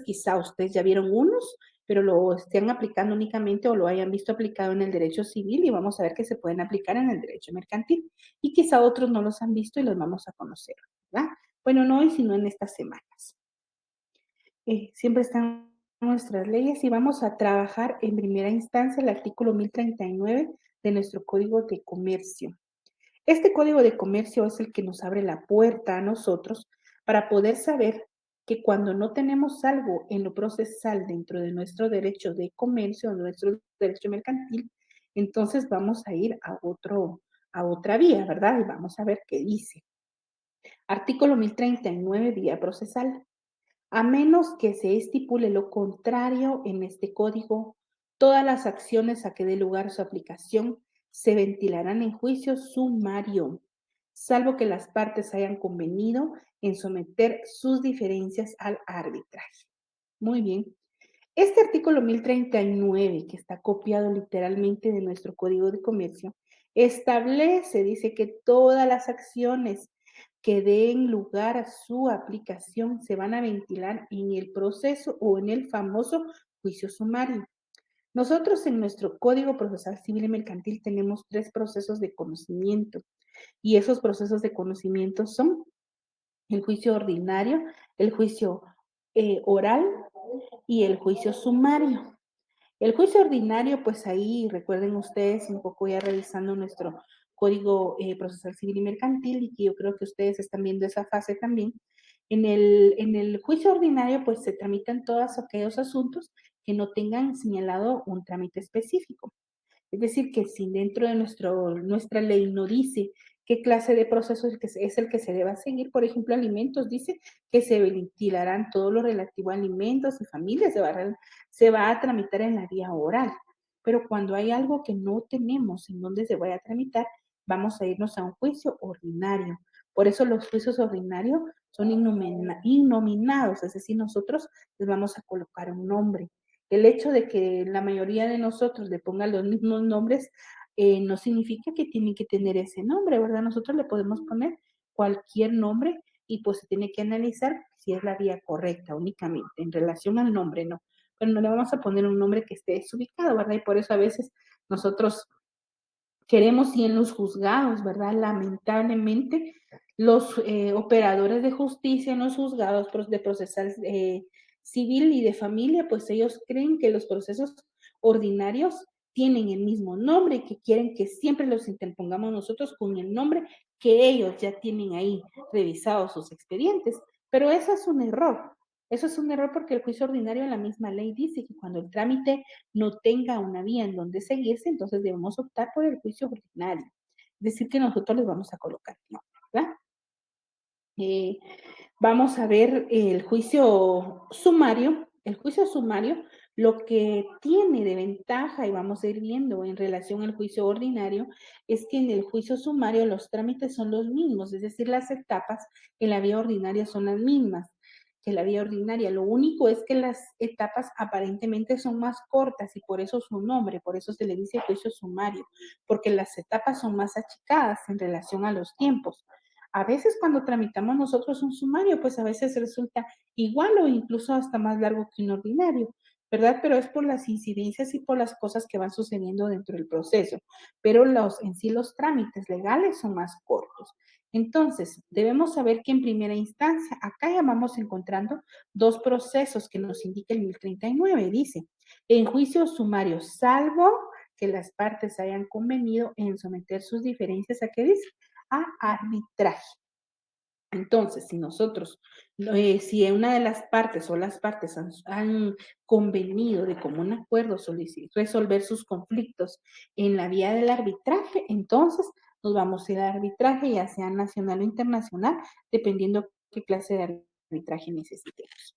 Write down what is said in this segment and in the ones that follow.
quizá ustedes ya vieron unos, pero lo estén aplicando únicamente o lo hayan visto aplicado en el derecho civil y vamos a ver que se pueden aplicar en el derecho mercantil. Y quizá otros no los han visto y los vamos a conocer, ¿verdad? Bueno, no hoy, sino en estas semanas. Siempre están nuestras leyes y vamos a trabajar en primera instancia el artículo 1039 de nuestro Código de Comercio. Este Código de Comercio es el que nos abre la puerta a nosotros para poder saber que cuando no tenemos algo en lo procesal dentro de nuestro derecho de comercio o nuestro derecho mercantil, entonces vamos a ir a otra vía, ¿verdad? Y vamos a ver qué dice. Artículo 1039, vía procesal. A menos que se estipule lo contrario en este código, todas las acciones a que dé lugar su aplicación se ventilarán en juicio sumario, salvo que las partes hayan convenido en someter sus diferencias al arbitraje. Muy bien. Este artículo 1039, que está copiado literalmente de nuestro Código de Comercio, establece, dice que todas las acciones que den lugar a su aplicación se van a ventilar en el proceso o en el famoso juicio sumario. Nosotros en nuestro Código Procesal Civil y Mercantil tenemos 3 procesos de conocimiento y esos procesos de conocimiento son el juicio ordinario, el juicio oral y el juicio sumario. El juicio ordinario, pues ahí recuerden ustedes, un poco ya revisando nuestro Código Procesal Civil y Mercantil, y que yo creo que ustedes están viendo esa fase también. En el juicio ordinario, pues se tramitan todos aquellos asuntos que no tengan señalado un trámite específico. Es decir, que si dentro de nuestra ley no dice qué clase de proceso es el que se deba seguir, por ejemplo, alimentos, dice que se ventilarán todo lo relativo a alimentos y familias, se va a tramitar en la vía oral. Pero cuando hay algo que no tenemos en donde se vaya a tramitar, vamos a irnos a un juicio ordinario. Por eso los juicios ordinarios son innominados, es decir, nosotros les vamos a colocar un nombre. El hecho de que la mayoría de nosotros le pongan los mismos nombres no significa que tienen que tener ese nombre, ¿verdad? Nosotros le podemos poner cualquier nombre y pues se tiene que analizar si es la vía correcta únicamente, en relación al nombre, no. Pero no le vamos a poner un nombre que esté desubicado, ¿verdad? Y por eso a veces nosotros queremos ir en los juzgados, ¿verdad? Lamentablemente, los operadores de justicia en los juzgados de procesal civil y de familia, pues ellos creen que los procesos ordinarios tienen el mismo nombre y que quieren que siempre los interpongamos nosotros con el nombre que ellos ya tienen ahí revisados sus expedientes. Pero eso es un error. Eso es un error porque el juicio ordinario en la misma ley dice que cuando el trámite no tenga una vía en donde seguirse, entonces debemos optar por el juicio ordinario. Es decir, que nosotros les vamos a colocar nombre, ¿verdad? Eh, Vamos a ver el juicio sumario. El juicio sumario, lo que tiene de ventaja, y vamos a ir viendo en relación al juicio ordinario, es que en el juicio sumario los trámites son los mismos, es decir, las etapas en la vía ordinaria son las mismas que la vía ordinaria. Lo único es que las etapas aparentemente son más cortas y por eso su nombre, por eso se le dice juicio sumario, porque las etapas son más achicadas en relación a los tiempos. A veces cuando tramitamos nosotros un sumario, pues a veces resulta igual o incluso hasta más largo que un ordinario, ¿verdad? Pero es por las incidencias y por las cosas que van sucediendo dentro del proceso. Pero en sí los trámites legales son más cortos. Entonces, debemos saber que en primera instancia, acá ya vamos encontrando dos procesos que nos indica el 1039. Dice, en juicio sumario, salvo que las partes hayan convenido en someter sus diferencias a qué dice, a arbitraje. Entonces, si nosotros, si una de las partes o las partes han convenido de común acuerdo resolver sus conflictos en la vía del arbitraje, entonces nos vamos a ir al arbitraje, ya sea nacional o internacional, dependiendo qué clase de arbitraje necesitemos.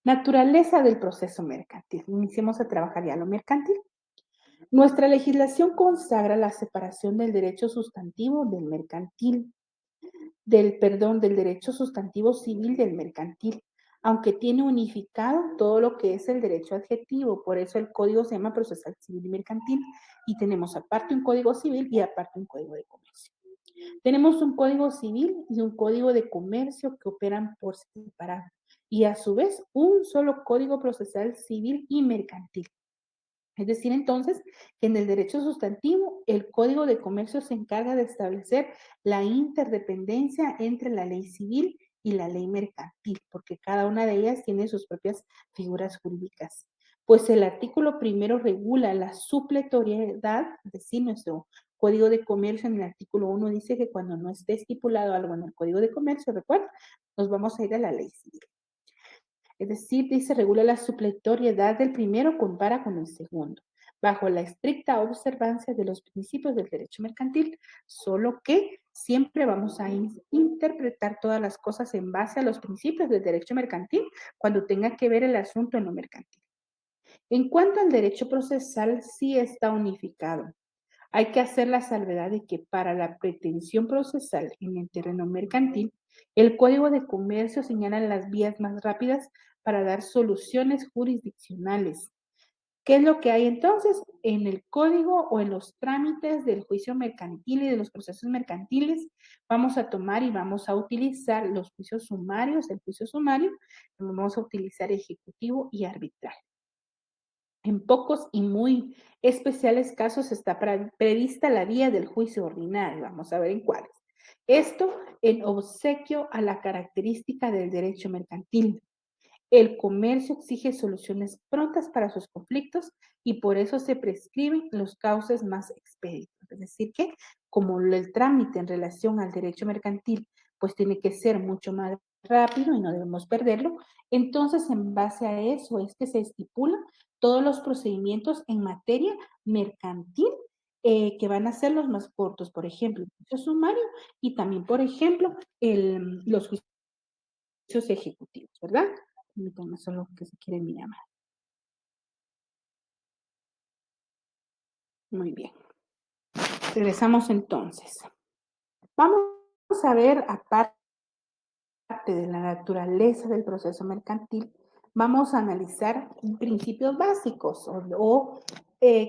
Naturaleza del proceso mercantil. Iniciemos a trabajar ya lo mercantil. Nuestra legislación consagra la separación del derecho sustantivo del mercantil del derecho sustantivo civil del mercantil, aunque tiene unificado todo lo que es el derecho adjetivo, por eso el código se llama procesal civil y mercantil, y tenemos aparte un código civil y aparte un código de comercio. Tenemos un código civil y un código de comercio que operan por separado. y a su vez un solo código procesal civil y mercantil. Es decir, entonces, que en el derecho sustantivo, el Código de Comercio se encarga de establecer la interdependencia entre la ley civil y la ley mercantil, porque cada una de ellas tiene sus propias figuras jurídicas. Pues el artículo primero regula la supletoriedad, es decir, nuestro Código de Comercio en el artículo 1 dice que cuando no esté estipulado algo en el Código de Comercio, recuerda, nos vamos a ir a la ley civil. Es decir, dice, regula la supletoriedad del primero, compara con el segundo, bajo la estricta observancia de los principios del derecho mercantil, solo que siempre vamos a interpretar todas las cosas en base a los principios del derecho mercantil cuando tenga que ver el asunto en lo mercantil. En cuanto al derecho procesal, sí está unificado. Hay que hacer la salvedad de que para la pretensión procesal en el terreno mercantil, el Código de Comercio señala las vías más rápidas para dar soluciones jurisdiccionales. ¿Qué es lo que hay entonces en el código o en los trámites del juicio mercantil y de los procesos mercantiles? Vamos a tomar y vamos a utilizar los juicios sumarios, el juicio sumario, vamos a utilizar ejecutivo y arbitral. En pocos y muy especiales casos está prevista la vía del juicio ordinario. Vamos a ver en cuáles. Esto en obsequio a la característica del derecho mercantil. El comercio exige soluciones prontas para sus conflictos y por eso se prescriben los cauces más expeditos. Es decir, que como el trámite en relación al derecho mercantil pues tiene que ser mucho más rápido y no debemos perderlo, entonces en base a eso es que se estipulan todos los procedimientos en materia mercantil que van a ser los más cortos, por ejemplo, el juicio sumario y también, por ejemplo, los juicios ejecutivos, ¿verdad? Permítanme solo que se quiere mi llamada. Muy bien. Regresamos entonces. Vamos a ver, aparte de la naturaleza del proceso mercantil, vamos a analizar principios básicos o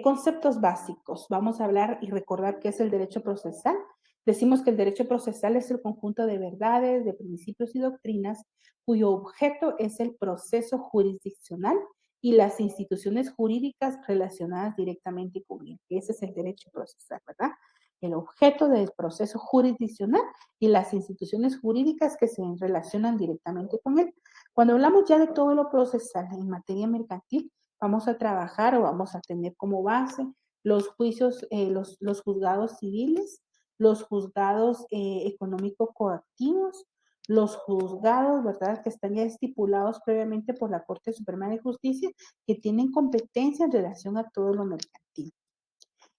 conceptos básicos. Vamos a hablar y recordar qué es el derecho procesal. Decimos que el derecho procesal es el conjunto de verdades, de principios y doctrinas cuyo objeto es el proceso jurisdiccional y las instituciones jurídicas relacionadas directamente con él. Ese es el derecho procesal, ¿verdad? El objeto del proceso jurisdiccional y las instituciones jurídicas que se relacionan directamente con él. Cuando hablamos ya de todo lo procesal en materia mercantil, vamos a trabajar o vamos a tener como base los juicios, los juzgados civiles, los juzgados económico coactivos, los juzgados, ¿verdad?, que están ya estipulados previamente por la Corte Suprema de Justicia, que tienen competencia en relación a todo lo mercantil.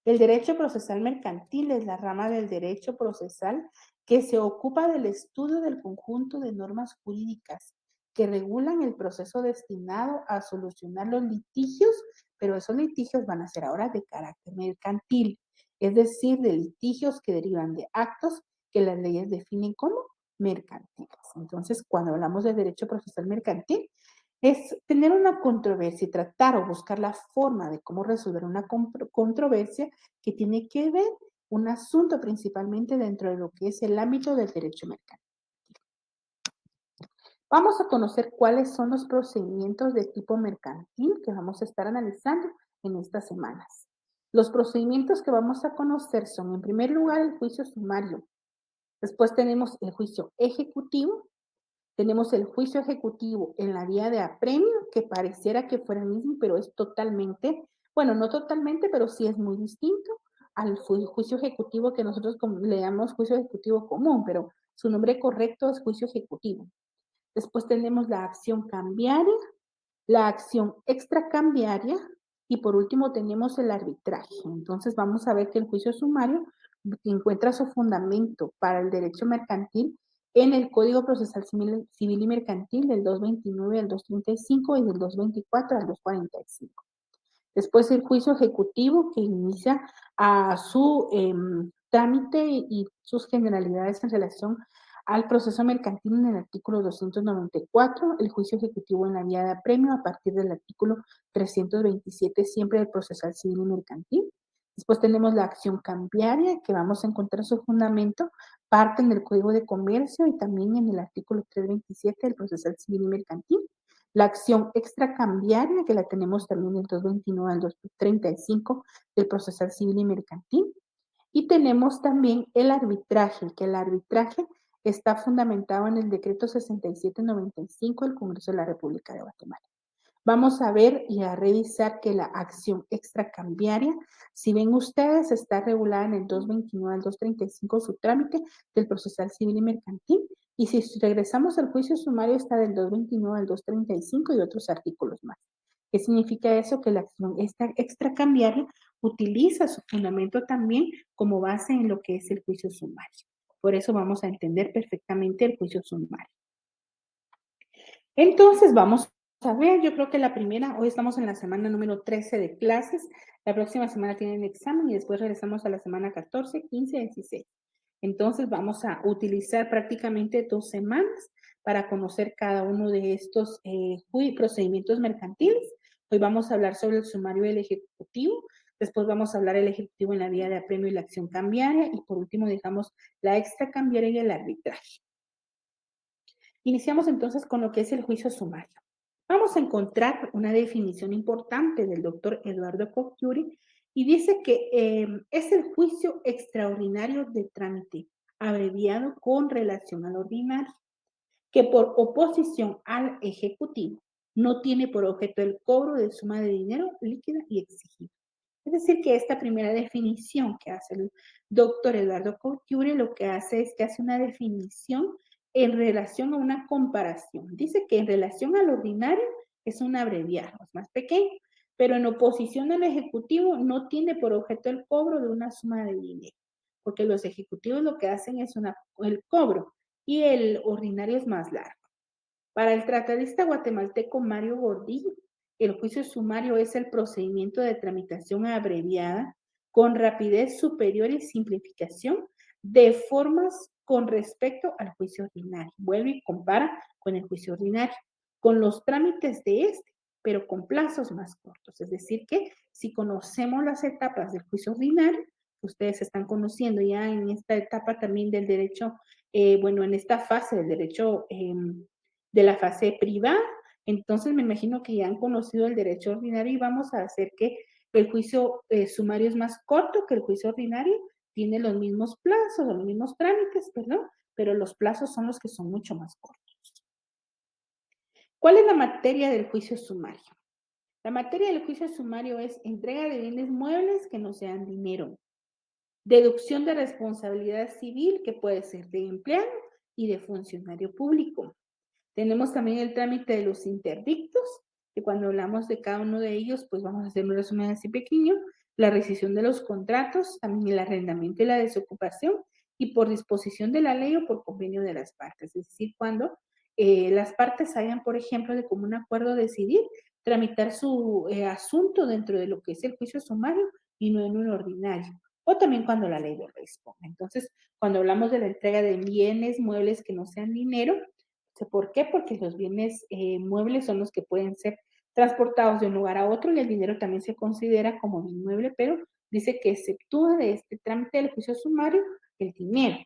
El derecho procesal mercantil es la rama del derecho procesal que se ocupa del estudio del conjunto de normas jurídicas que regulan el proceso destinado a solucionar los litigios, pero esos litigios van a ser ahora de carácter mercantil, es decir, de litigios que derivan de actos que las leyes definen como mercantiles. Entonces, cuando hablamos de derecho procesal mercantil, es tener una controversia y tratar o buscar la forma de cómo resolver una controversia que tiene que ver un asunto principalmente dentro de lo que es el ámbito del derecho mercantil. Vamos a conocer cuáles son los procedimientos de tipo mercantil que vamos a estar analizando en estas semanas. Los procedimientos que vamos a conocer son, en primer lugar, el juicio sumario. Después tenemos el juicio ejecutivo. Tenemos el juicio ejecutivo en la vía de apremio, que pareciera que fuera el mismo, pero es totalmente, bueno, no totalmente, pero sí es muy distinto al juicio ejecutivo que nosotros le llamamos juicio ejecutivo común, pero su nombre correcto es juicio ejecutivo. Después tenemos la acción cambiaria, la acción extracambiaria y por último tenemos el arbitraje. Entonces vamos a ver que el juicio sumario encuentra su fundamento para el derecho mercantil en el Código Procesal Civil y Mercantil del 229 al 235 y del 224 al 245. Después el juicio ejecutivo que inicia a su trámite y sus generalidades en relación al proceso mercantil en el artículo 294, el juicio ejecutivo en la vía de apremio a partir del artículo 327 siempre del procesal civil y mercantil. Después tenemos la acción cambiaria, que vamos a encontrar su fundamento, parte en el Código de Comercio y también en el artículo 327 del Procesal Civil y Mercantil. La acción extracambiaria, que la tenemos también del 229 al 235 del Procesal Civil y Mercantil. Y tenemos también el arbitraje, que el arbitraje está fundamentado en el decreto 6795 del Congreso de la República de Guatemala. Vamos a ver y a revisar que la acción extracambiaria, si ven ustedes, está regulada en el 229 al 235 su trámite del procesal civil y mercantil. Y si regresamos al juicio sumario, está del 229 al 235 y otros artículos más. ¿Qué significa eso? Que la acción extracambiaria utiliza su fundamento también como base en lo que es el juicio sumario. Por eso vamos a entender perfectamente el juicio sumario. Entonces, vamos a ver, yo creo que la primera, hoy estamos en la semana número 13 de clases, la próxima semana tienen examen y después regresamos a la semana 14, 15, 16. Entonces, vamos a utilizar prácticamente 2 semanas para conocer cada uno de estos procedimientos mercantiles. Hoy vamos a hablar sobre el sumario del ejecutivo, después vamos a hablar del ejecutivo en la vía de apremio y la acción cambiaria y por último dejamos la extracambiaria y el arbitraje. Iniciamos entonces con lo que es el juicio sumario. Vamos a encontrar una definición importante del doctor Eduardo Cocchiuri y dice que es el juicio extraordinario de trámite, abreviado con relación al ordinario, que por oposición al ejecutivo no tiene por objeto el cobro de suma de dinero líquida y exigida. Es decir, que esta primera definición que hace el doctor Eduardo Couture lo que hace es que hace una definición en relación a una comparación. Dice que en relación al ordinario es un abreviado, es más pequeño, pero en oposición al ejecutivo no tiene por objeto el cobro de una suma de dinero, porque los ejecutivos lo que hacen es el cobro y el ordinario es más largo. Para el tratadista guatemalteco Mario Gordillo, el juicio sumario es el procedimiento de tramitación abreviada con rapidez superior y simplificación de formas con respecto al juicio ordinario. Vuelve y compara con el juicio ordinario, con los trámites de este, pero con plazos más cortos. Es decir, que si conocemos las etapas del juicio ordinario, ustedes están conociendo ya en esta etapa también del derecho, en esta fase del derecho de la fase privada. Entonces me imagino que ya han conocido el derecho ordinario y vamos a hacer que el juicio sumario es más corto que el juicio ordinario, tiene los mismos plazos, los mismos trámites, perdón, pero los plazos son los que son mucho más cortos. ¿Cuál es la materia del juicio sumario? La materia del juicio sumario es entrega de bienes muebles que no sean dinero, deducción de responsabilidad civil que puede ser de empleado y de funcionario público. Tenemos también el trámite de los interdictos, que cuando hablamos de cada uno de ellos, pues vamos a hacer un resumen así pequeño, la rescisión de los contratos, también el arrendamiento y la desocupación, y por disposición de la ley o por convenio de las partes, es decir, cuando las partes hayan, por ejemplo, de común acuerdo decidir tramitar su asunto dentro de lo que es el juicio sumario y no en un ordinario, o también cuando la ley lo disponga. Entonces, cuando hablamos de la entrega de bienes, muebles que no sean dinero, ¿por qué? Porque los bienes muebles son los que pueden ser transportados de un lugar a otro y el dinero también se considera como bien mueble, pero dice que exceptúa de este trámite del juicio sumario el dinero.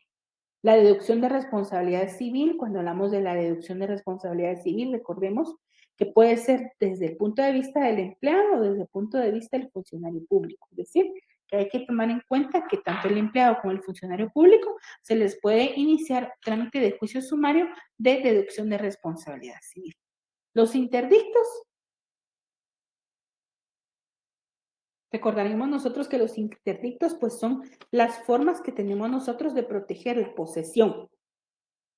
La deducción de responsabilidad civil, cuando hablamos de la deducción de responsabilidad civil, recordemos que puede ser desde el punto de vista del empleado o desde el punto de vista del funcionario público. Es decir, que hay que tomar en cuenta que tanto el empleado como el funcionario público se les puede iniciar trámite de juicio sumario de deducción de responsabilidad civil. Los interdictos, recordaremos nosotros que los interdictos pues son las formas que tenemos nosotros de proteger la posesión.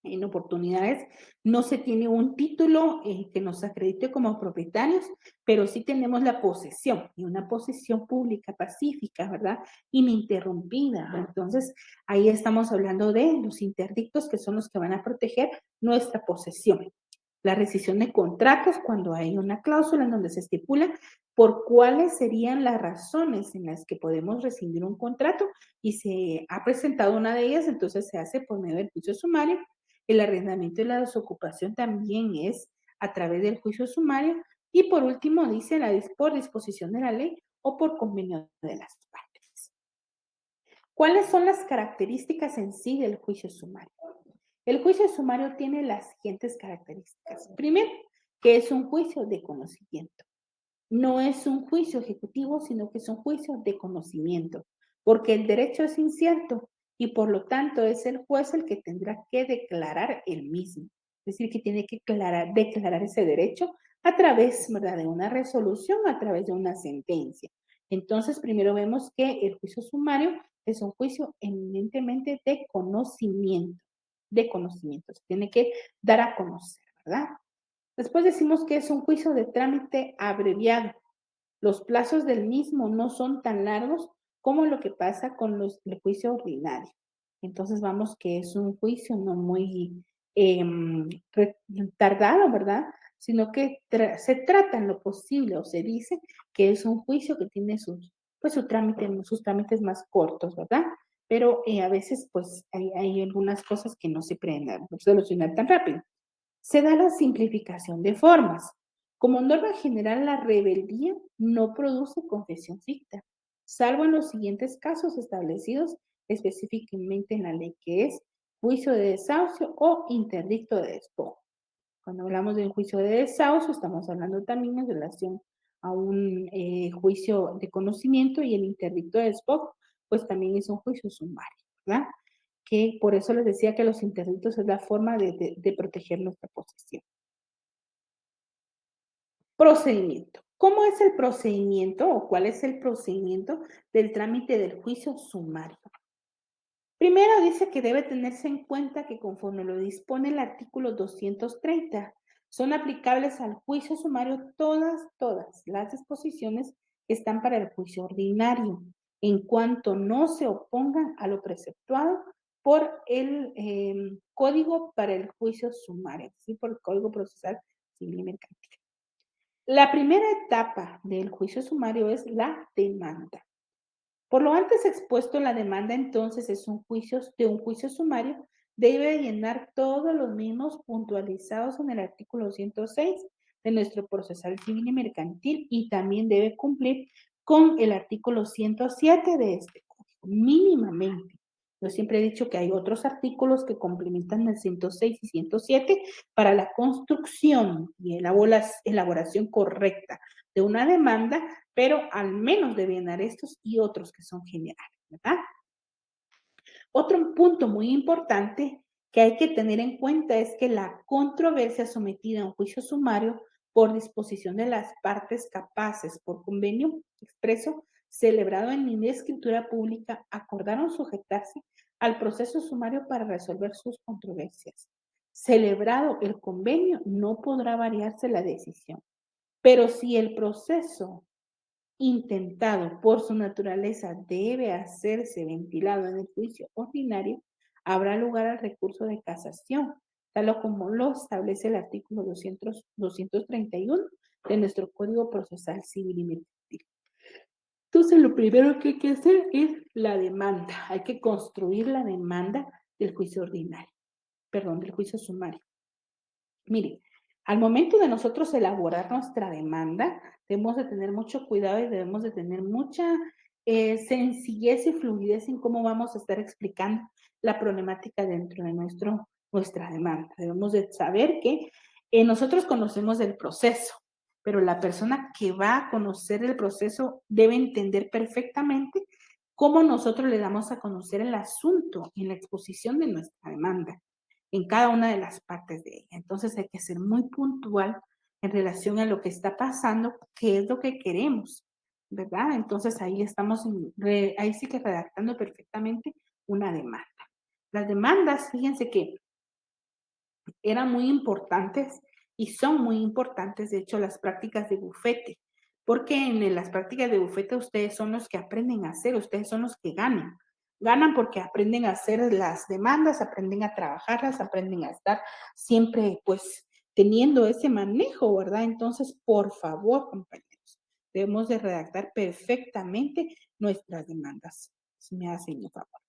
En oportunidades no se tiene un título que nos acredite como propietarios, pero sí tenemos la posesión y una posesión pública, pacífica, ¿verdad? Ininterrumpida. Entonces, ahí estamos hablando de los interdictos que son los que van a proteger nuestra posesión. La rescisión de contratos cuando hay una cláusula en donde se estipula por cuáles serían las razones en las que podemos rescindir un contrato y se ha presentado una de ellas, entonces se hace por medio del juicio sumario. El arrendamiento y la desocupación también es a través del juicio sumario. Y por último, dice por disposición de la ley o por convenio de las partes. ¿Cuáles son las características en sí del juicio sumario? El juicio sumario tiene las siguientes características. Primero, que es un juicio de conocimiento. No es un juicio ejecutivo, sino que es un juicio de conocimiento, porque el derecho es incierto y por lo tanto es el juez el que tendrá que declarar el mismo. Es decir, que tiene que declarar ese derecho a través, ¿verdad?, de una resolución, a través de una sentencia. Entonces, primero vemos que el juicio sumario es un juicio eminentemente de conocimiento. Se tiene que dar a conocer, ¿verdad? Después decimos que es un juicio de trámite abreviado. Los plazos del mismo no son tan largos como lo que pasa con el juicio ordinario. Entonces vamos que es un juicio no muy tardado, ¿verdad? Sino que se trata en lo posible o se dice que es un juicio que tiene sus trámites más cortos, ¿verdad? Pero a veces pues hay algunas cosas que no se pueden solucionar tan rápido. Se da la simplificación de formas. Como norma general, la rebeldía no produce confesión ficta, salvo en los siguientes casos establecidos específicamente en la ley, que es juicio de desahucio o interdicto de despojo. Cuando hablamos de un juicio de desahucio, estamos hablando también en relación a un juicio de conocimiento, y el interdicto de despojo, pues también es un juicio sumario, ¿verdad? Que por eso les decía que los interdictos es la forma de proteger nuestra posesión. Procedimiento. ¿Cómo es el procedimiento o cuál es el procedimiento del trámite del juicio sumario? Primero dice que debe tenerse en cuenta que conforme lo dispone el artículo 230, son aplicables al juicio sumario todas las disposiciones que están para el juicio ordinario, en cuanto no se opongan a lo preceptuado por el Código para el Juicio Sumario, ¿sí? Por el Código Procesal Civil y Mercantil. La primera etapa del juicio sumario es la demanda. Por lo antes expuesto, la demanda entonces es un juicio sumario, debe llenar todos los mismos puntualizados en el artículo 106 de nuestro procesal civil y mercantil, y también debe cumplir con el artículo 107 de este código, mínimamente. Yo siempre he dicho que hay otros artículos que complementan el 106 y 107 para la construcción y elaboración correcta de una demanda, pero al menos deben dar estos y otros que son generales, ¿verdad? Otro punto muy importante que hay que tener en cuenta es que la controversia sometida a un juicio sumario por disposición de las partes capaces por convenio expreso celebrado en línea de escritura pública acordaron sujetarse al proceso sumario para resolver sus controversias. Celebrado el convenio, no podrá variarse la decisión, pero si el proceso intentado por su naturaleza debe hacerse ventilado en el juicio ordinario, habrá lugar al recurso de casación, tal o como lo establece el artículo 231 de nuestro Código Procesal Civil y Mercantil. Entonces, lo primero que hay que hacer es la demanda. Hay que construir la demanda del juicio ordinario, perdón, del juicio sumario. Mire, al momento de nosotros elaborar nuestra demanda, debemos de tener mucho cuidado y debemos de tener mucha sencillez y fluidez en cómo vamos a estar explicando la problemática dentro de nuestra demanda. Debemos de saber que nosotros conocemos el proceso, pero la persona que va a conocer el proceso debe entender perfectamente cómo nosotros le damos a conocer el asunto en la exposición de nuestra demanda en cada una de las partes de ella. Entonces hay que ser muy puntual en relación a lo que está pasando, qué es lo que queremos, ¿verdad? Entonces ahí estamos, ahí sí que redactando perfectamente una demanda. Las demandas, fíjense que eran muy importantes y son muy importantes, de hecho, las prácticas de bufete, porque en las prácticas de bufete ustedes son los que aprenden a hacer, ustedes son los que ganan. Ganan porque aprenden a hacer las demandas, aprenden a trabajarlas, aprenden a estar siempre pues teniendo ese manejo, ¿verdad? Entonces, por favor, compañeros, debemos de redactar perfectamente nuestras demandas. Si me hacen un favor.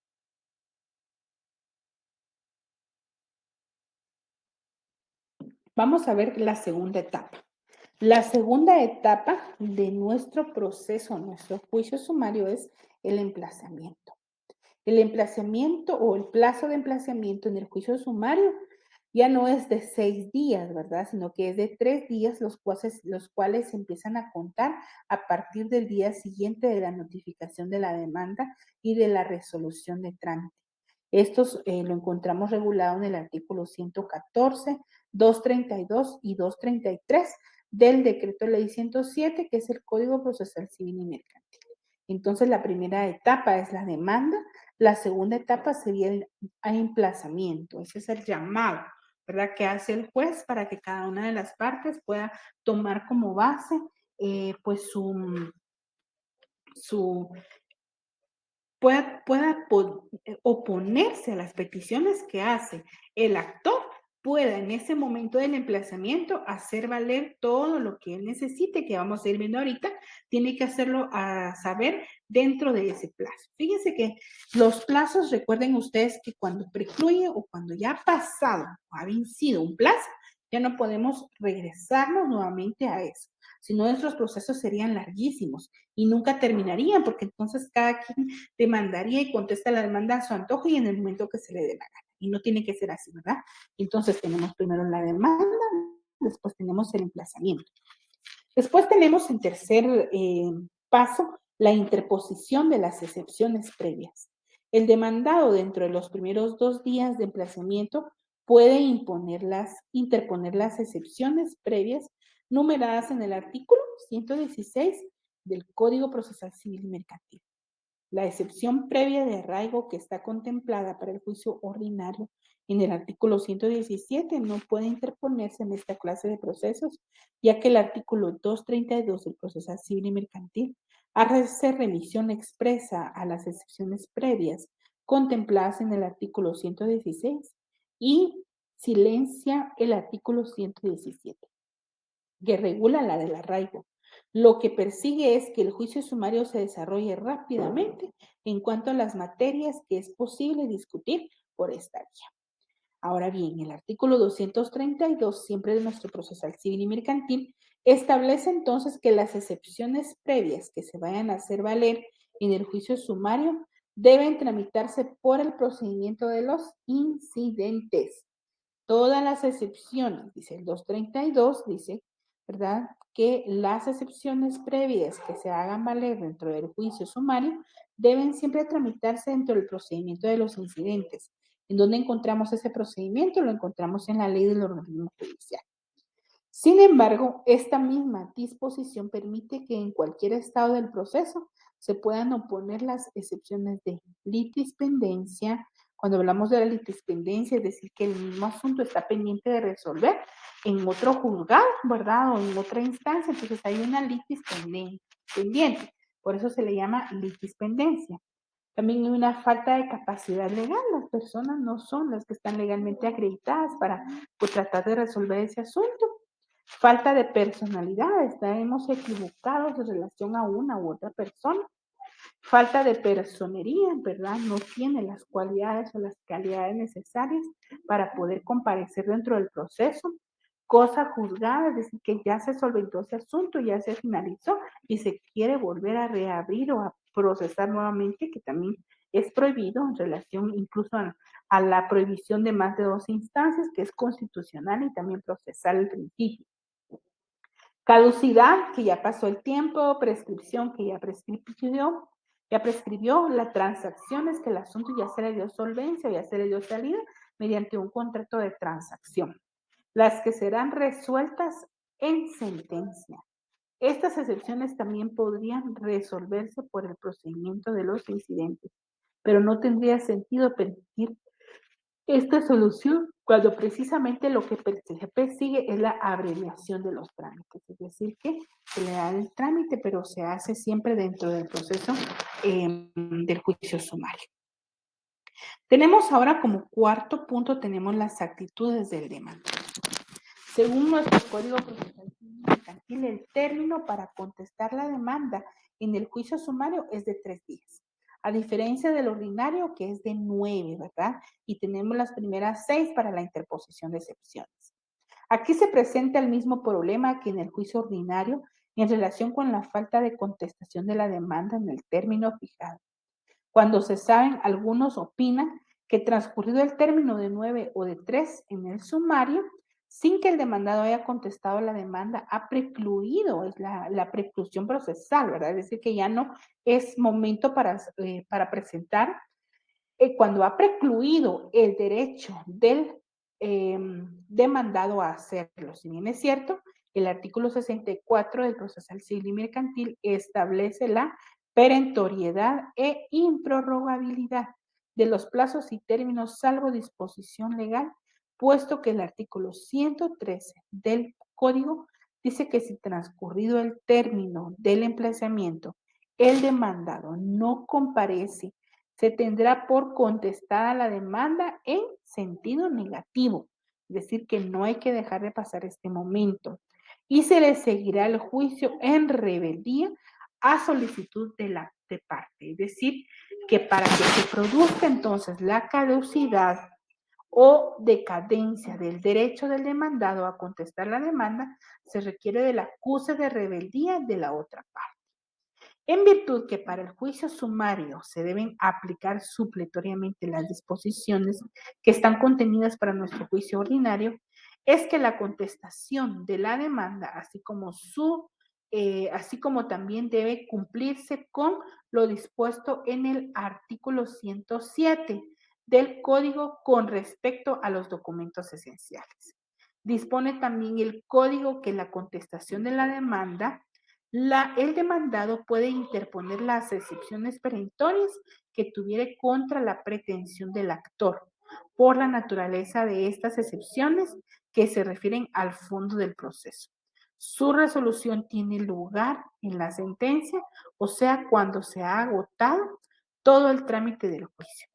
Vamos a ver la segunda etapa. La segunda etapa de nuestro proceso, nuestro juicio sumario es el emplazamiento. El emplazamiento o el plazo de emplazamiento en el juicio sumario ya no es de 6 días, ¿verdad? Sino que es de 3 días, los cuales se empiezan a contar a partir del día siguiente de la notificación de la demanda y de la resolución de trámite. Estos lo encontramos regulado en el artículo 114, 232 y 233 del decreto ley 107, que es el Código Procesal Civil y Mercantil. Entonces, la primera etapa es la demanda, la segunda etapa sería el emplazamiento, ese es el llamado, ¿verdad? Que hace el juez para que cada una de las partes pueda tomar como base pues su oponerse a las peticiones que hace el actor, pueda en ese momento del emplazamiento hacer valer todo lo que él necesite, que vamos a ir viendo ahorita, tiene que hacerlo a saber dentro de ese plazo. Fíjense que los plazos, recuerden ustedes que cuando precluye o cuando ya ha pasado o ha vencido un plazo, ya no podemos regresarnos nuevamente a eso, sino nuestros procesos serían larguísimos y nunca terminarían, porque entonces cada quien demandaría y contesta la demanda a su antojo y en el momento que se le dé la gana. Y no tiene que ser así, ¿verdad? Entonces tenemos primero la demanda, después tenemos el emplazamiento. Después tenemos en tercer paso la interposición de las excepciones previas. El demandado dentro de los primeros 2 días de emplazamiento puede interponer las excepciones previas numeradas en el artículo 116 del Código Procesal Civil y Mercantil. La excepción previa de arraigo que está contemplada para el juicio ordinario en el artículo 117 no puede interponerse en esta clase de procesos, ya que el artículo 232 del Procesal Civil y Mercantil hace remisión expresa a las excepciones previas contempladas en el artículo 116 y silencia el artículo 117 que regula la del arraigo. Lo que persigue es que el juicio sumario se desarrolle rápidamente en cuanto a las materias que es posible discutir por esta vía. Ahora bien, el artículo 232, siempre de nuestro procesal civil y mercantil, establece entonces que las excepciones previas que se vayan a hacer valer en el juicio sumario deben tramitarse por el procedimiento de los incidentes. Todas las excepciones, dice el 232, dice, ¿verdad? Que las excepciones previas que se hagan valer dentro del juicio sumario deben siempre tramitarse dentro del procedimiento de los incidentes. ¿En dónde encontramos ese procedimiento? Lo encontramos en la ley del organismo judicial. Sin embargo, esta misma disposición permite que en cualquier estado del proceso se puedan oponer las excepciones de litispendencia. Cuando hablamos de la litispendencia, es decir, que el mismo asunto está pendiente de resolver en otro juzgado, ¿verdad? O en otra instancia, entonces hay una pendiente. Por eso se le llama litispendencia. También hay una falta de capacidad legal. Las personas no son las que están legalmente acreditadas para pues, tratar de resolver ese asunto. Falta de personalidad, estaremos equivocados en relación a una u otra persona. Falta de personería, ¿verdad? No tiene las cualidades o las calidades necesarias para poder comparecer dentro del proceso. Cosa juzgada, es decir, que ya se solventó ese asunto, ya se finalizó y se quiere volver a reabrir o a procesar nuevamente, que también es prohibido en relación incluso a la prohibición de más de 2 instancias, que es constitucional y también procesal el principio. Caducidad, que ya pasó el tiempo, prescripción, que ya prescribió, la transacción es que el asunto ya se le dio solvencia, ya se le dio salida mediante un contrato de transacción. Las que serán resueltas en sentencia. Estas excepciones también podrían resolverse por el procedimiento de los incidentes, pero no tendría sentido permitir esta solución cuando precisamente lo que se persigue es la abreviación de los trámites, es decir, que se le da el trámite, pero se hace siempre dentro del proceso del juicio sumario. Tenemos ahora como cuarto punto, tenemos las actitudes del demandante. Según nuestro Código Procesal Civil Mercantil, el término para contestar la demanda en el juicio sumario es de 3 días, a diferencia del ordinario que es de 9, ¿verdad? Y tenemos las primeras 6 para la interposición de excepciones. Aquí se presenta el mismo problema que en el juicio ordinario en relación con la falta de contestación de la demanda en el término fijado. Cuando se saben, algunos opinan que transcurrido el término de 9 o de 3 en el sumario, sin que el demandado haya contestado la demanda, ha precluido, es la preclusión procesal, ¿verdad? Es decir, que ya no es momento para presentar cuando ha precluido el derecho del demandado a hacerlo. Si bien es cierto, el artículo 64 del procesal civil y mercantil establece la perentoriedad e improrrogabilidad de los plazos y términos salvo disposición legal, puesto que el artículo 113 del Código dice que si transcurrido el término del emplazamiento, el demandado no comparece, se tendrá por contestada la demanda en sentido negativo, es decir, que no hay que dejar de pasar este momento. Y se le seguirá el juicio en rebeldía a solicitud de la de parte, es decir, que para que se produzca entonces la caducidad o decadencia del derecho del demandado a contestar la demanda, se requiere del acuse de rebeldía de la otra parte. En virtud que para el juicio sumario se deben aplicar supletoriamente las disposiciones que están contenidas para nuestro juicio ordinario, es que la contestación de la demanda, así como también debe cumplirse con lo dispuesto en el artículo 107 del Código con respecto a los documentos esenciales. Dispone también el Código que la contestación de la demanda el demandado puede interponer las excepciones perentorias que tuviere contra la pretensión del actor, por la naturaleza de estas excepciones que se refieren al fondo del proceso. Su resolución tiene lugar en la sentencia, o sea, cuando se ha agotado todo el trámite del juicio.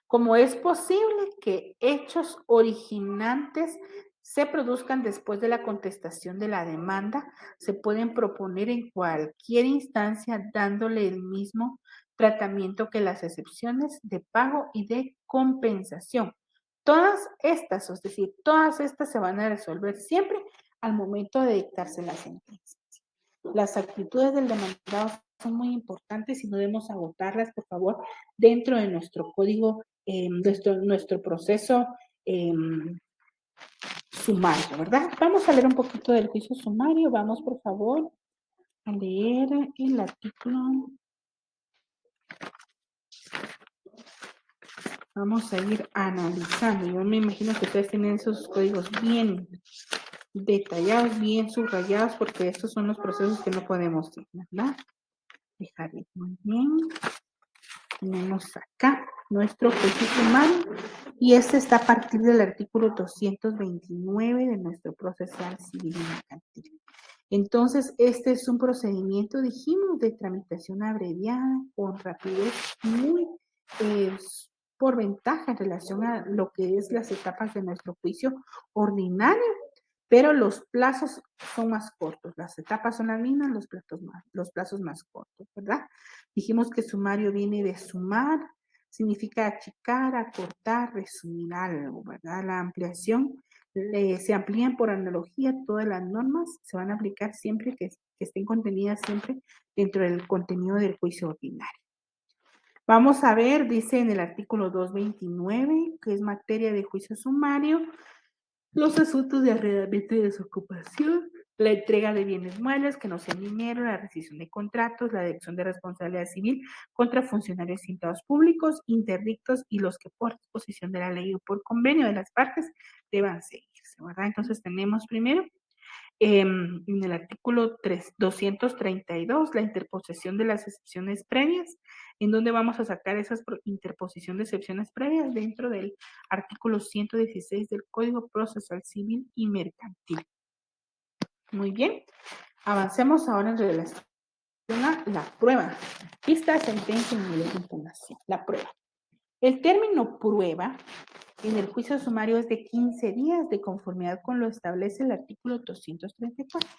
Como es posible que hechos originantes se produzcan después de la contestación de la demanda, se pueden proponer en cualquier instancia dándole el mismo tratamiento que las excepciones de pago y de compensación. Todas estas, es decir, todas estas se van a resolver siempre al momento de dictarse la sentencia. Las actitudes del demandado son muy importantes y no debemos agotarlas, por favor, dentro de nuestro código, nuestro proceso eh, sumario, ¿verdad? Vamos a leer un poquito del juicio sumario. Vamos, por favor, a leer el artículo. Vamos a ir analizando. Yo me imagino que ustedes tienen esos códigos bien detallados, bien subrayados, porque estos son los procesos que no podemos, ¿verdad? Dejar muy bien. Tenemos acá nuestro juicio sumario y este está a partir del artículo 229 de nuestro procesal civil y mercantil. Entonces, este es un procedimiento, dijimos, de tramitación abreviada, con rapidez muy eh, por ventaja en relación a lo que es las etapas de nuestro juicio ordinario, pero los plazos son más cortos. Las etapas son las mismas, los plazos más cortos, ¿verdad? Dijimos que sumario viene de sumar, significa achicar, acortar, resumir algo, ¿verdad? La ampliación, se amplían por analogía todas las normas, se van a aplicar siempre que estén contenidas siempre dentro del contenido del juicio ordinario. Vamos a ver, dice en el artículo 229, que es materia de juicio sumario, los asuntos de arrendamiento y desocupación, la entrega de bienes muebles que no sean dinero, la rescisión de contratos, la dirección de responsabilidad civil contra funcionarios y empleados públicos, interdictos y los que por disposición de la ley o por convenio de las partes deban seguirse, ¿verdad? Entonces tenemos primero en el artículo 232, la interposición de las excepciones previas, en donde vamos a sacar esas interposición de excepciones previas dentro del artículo 116 del Código Procesal Civil y Mercantil. Muy bien, avancemos ahora en relación a la prueba. Esta sentencia en nivel de impugnación, la prueba. El término prueba en el juicio sumario es de 15 días de conformidad con lo establece el artículo 234.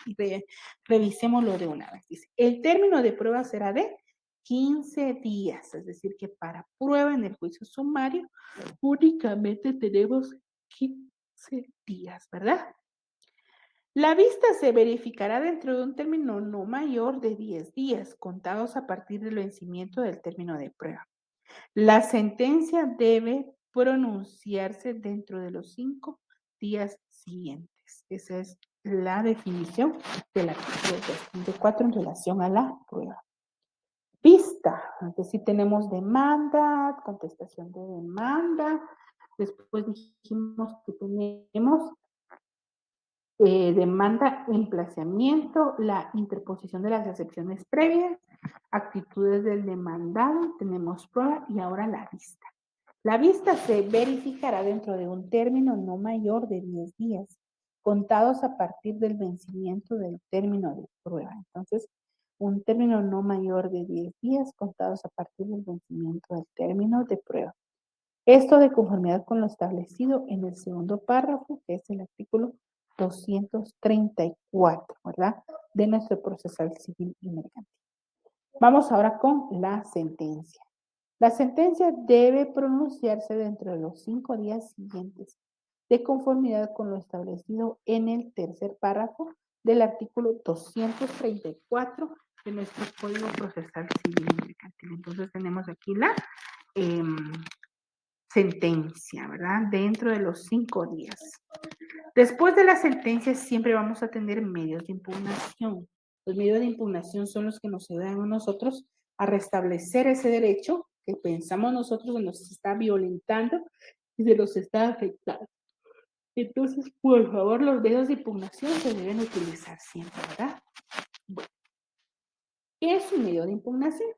Revisémoslo de una vez. Dice, el término de prueba será de 15 días, es decir, que para prueba en el juicio sumario únicamente tenemos 15 días, ¿verdad? La vista se verificará dentro de un término no mayor de 10 días, contados a partir del vencimiento del término de prueba. La sentencia debe pronunciarse dentro de los 5 días siguientes. Esa es la definición del artículo 2.4 en relación a la prueba. Vista, entonces sí tenemos demanda, contestación de demanda, después dijimos que tenemos demanda, emplazamiento, la interposición de las excepciones previas, actitudes del demandado, tenemos prueba y ahora la vista. La vista se verificará dentro de un término no mayor de 10 días, contados a partir del vencimiento del término de prueba. Entonces, un término no mayor de 10 días, contados a partir del vencimiento del término de prueba. Esto de conformidad con lo establecido en el segundo párrafo, que es el artículo 234, ¿verdad? De nuestro procesal civil y mercantil. Vamos ahora con la sentencia. La sentencia debe pronunciarse dentro de los 5 días siguientes, de conformidad con lo establecido en el tercer párrafo del artículo 234 de nuestro Código Procesal Civil y Mercantil. Entonces tenemos aquí la sentencia, ¿verdad? Dentro de los 5 días. Después de la sentencia siempre vamos a tener medios de impugnación. Los medios de impugnación son los que nos ayudan a nosotros a restablecer ese derecho que pensamos nosotros que nos está violentando y se nos está afectando. Entonces, por favor, los medios de impugnación se deben utilizar siempre, ¿verdad? Bueno, ¿qué es un medio de impugnación?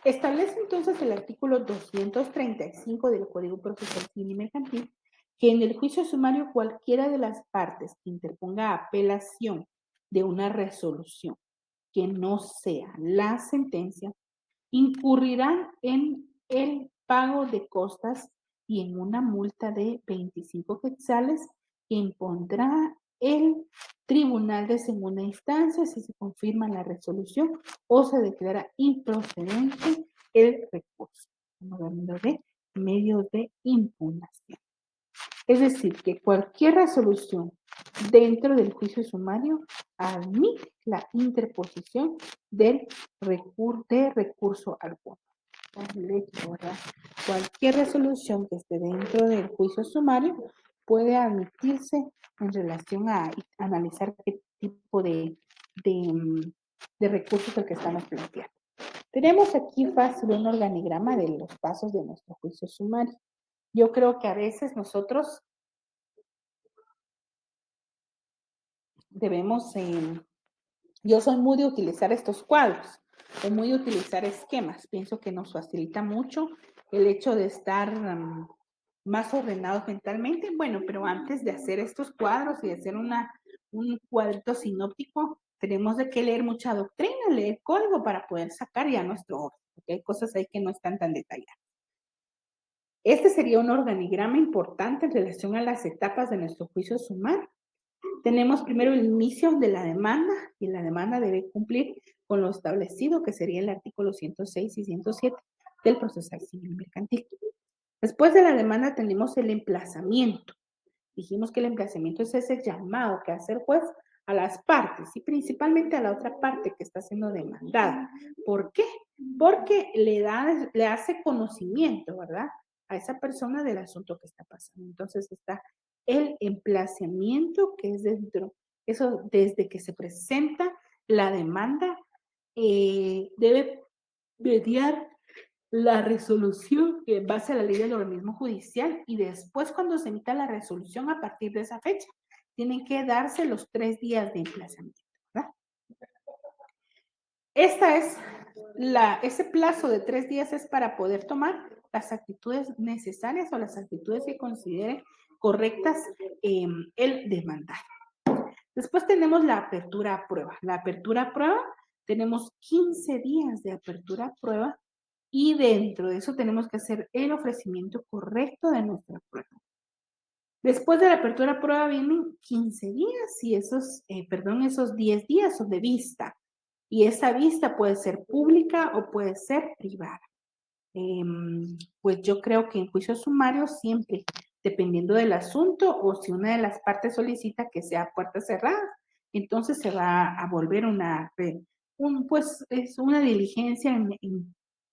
Establece entonces el artículo 235 del Código Procesal Civil y Mercantil que en el juicio sumario cualquiera de las partes que interponga apelación de una resolución que no sea la sentencia incurrirán en el pago de costas y en una multa de 25 quetzales que impondrá el Tribunal de Segunda Instancia si se confirma la resolución o se declara improcedente el recurso. Estamos hablando de medios de impugnación. Es decir, que cualquier resolución dentro del juicio sumario admite la interposición del recurso alguno. Cualquier resolución que esté dentro del juicio sumario puede admitirse en relación a analizar qué tipo de recursos es el que estamos planteando. Tenemos aquí fácil un organigrama de los pasos de nuestro juicio sumario. Yo creo que a veces nosotros debemos, yo soy muy de utilizar estos cuadros, o muy de utilizar esquemas. Pienso que nos facilita mucho el hecho de estar más ordenados mentalmente. Bueno, pero antes de hacer estos cuadros y de hacer un cuadrito sinóptico, tenemos de que leer mucha doctrina, leer código para poder sacar ya nuestro orden, porque hay cosas ahí que no están tan detalladas. Este sería un organigrama importante en relación a las etapas de nuestro juicio sumario. Tenemos primero el inicio de la demanda y la demanda debe cumplir con lo establecido que sería el artículo 106 y 107 del procesal civil mercantil. Después de la demanda tenemos el emplazamiento. Dijimos que el emplazamiento es ese llamado que hace el juez a las partes y principalmente a la otra parte que está siendo demandada. ¿Por qué? Porque le hace conocimiento, ¿verdad? A esa persona del asunto que está pasando. Entonces está el emplazamiento que es dentro, eso desde que se presenta la demanda, debe mediar la resolución en base a la ley del organismo judicial y después cuando se emita la resolución a partir de esa fecha, tienen que darse los 3 días de emplazamiento, ¿verdad? Ese plazo de 3 días es para poder tomar las actitudes necesarias o las actitudes que considere correctas el demandar. Después tenemos la apertura a prueba. La apertura a prueba, tenemos 15 días de apertura a prueba y dentro de eso tenemos que hacer el ofrecimiento correcto de nuestra prueba. Después de la apertura a prueba vienen 15 días y esos 10 días son de vista. Y esa vista puede ser pública o puede ser privada. Pues yo creo que en juicio sumario siempre, dependiendo del asunto o si una de las partes solicita que sea puerta cerrada, entonces se va a volver pues es una diligencia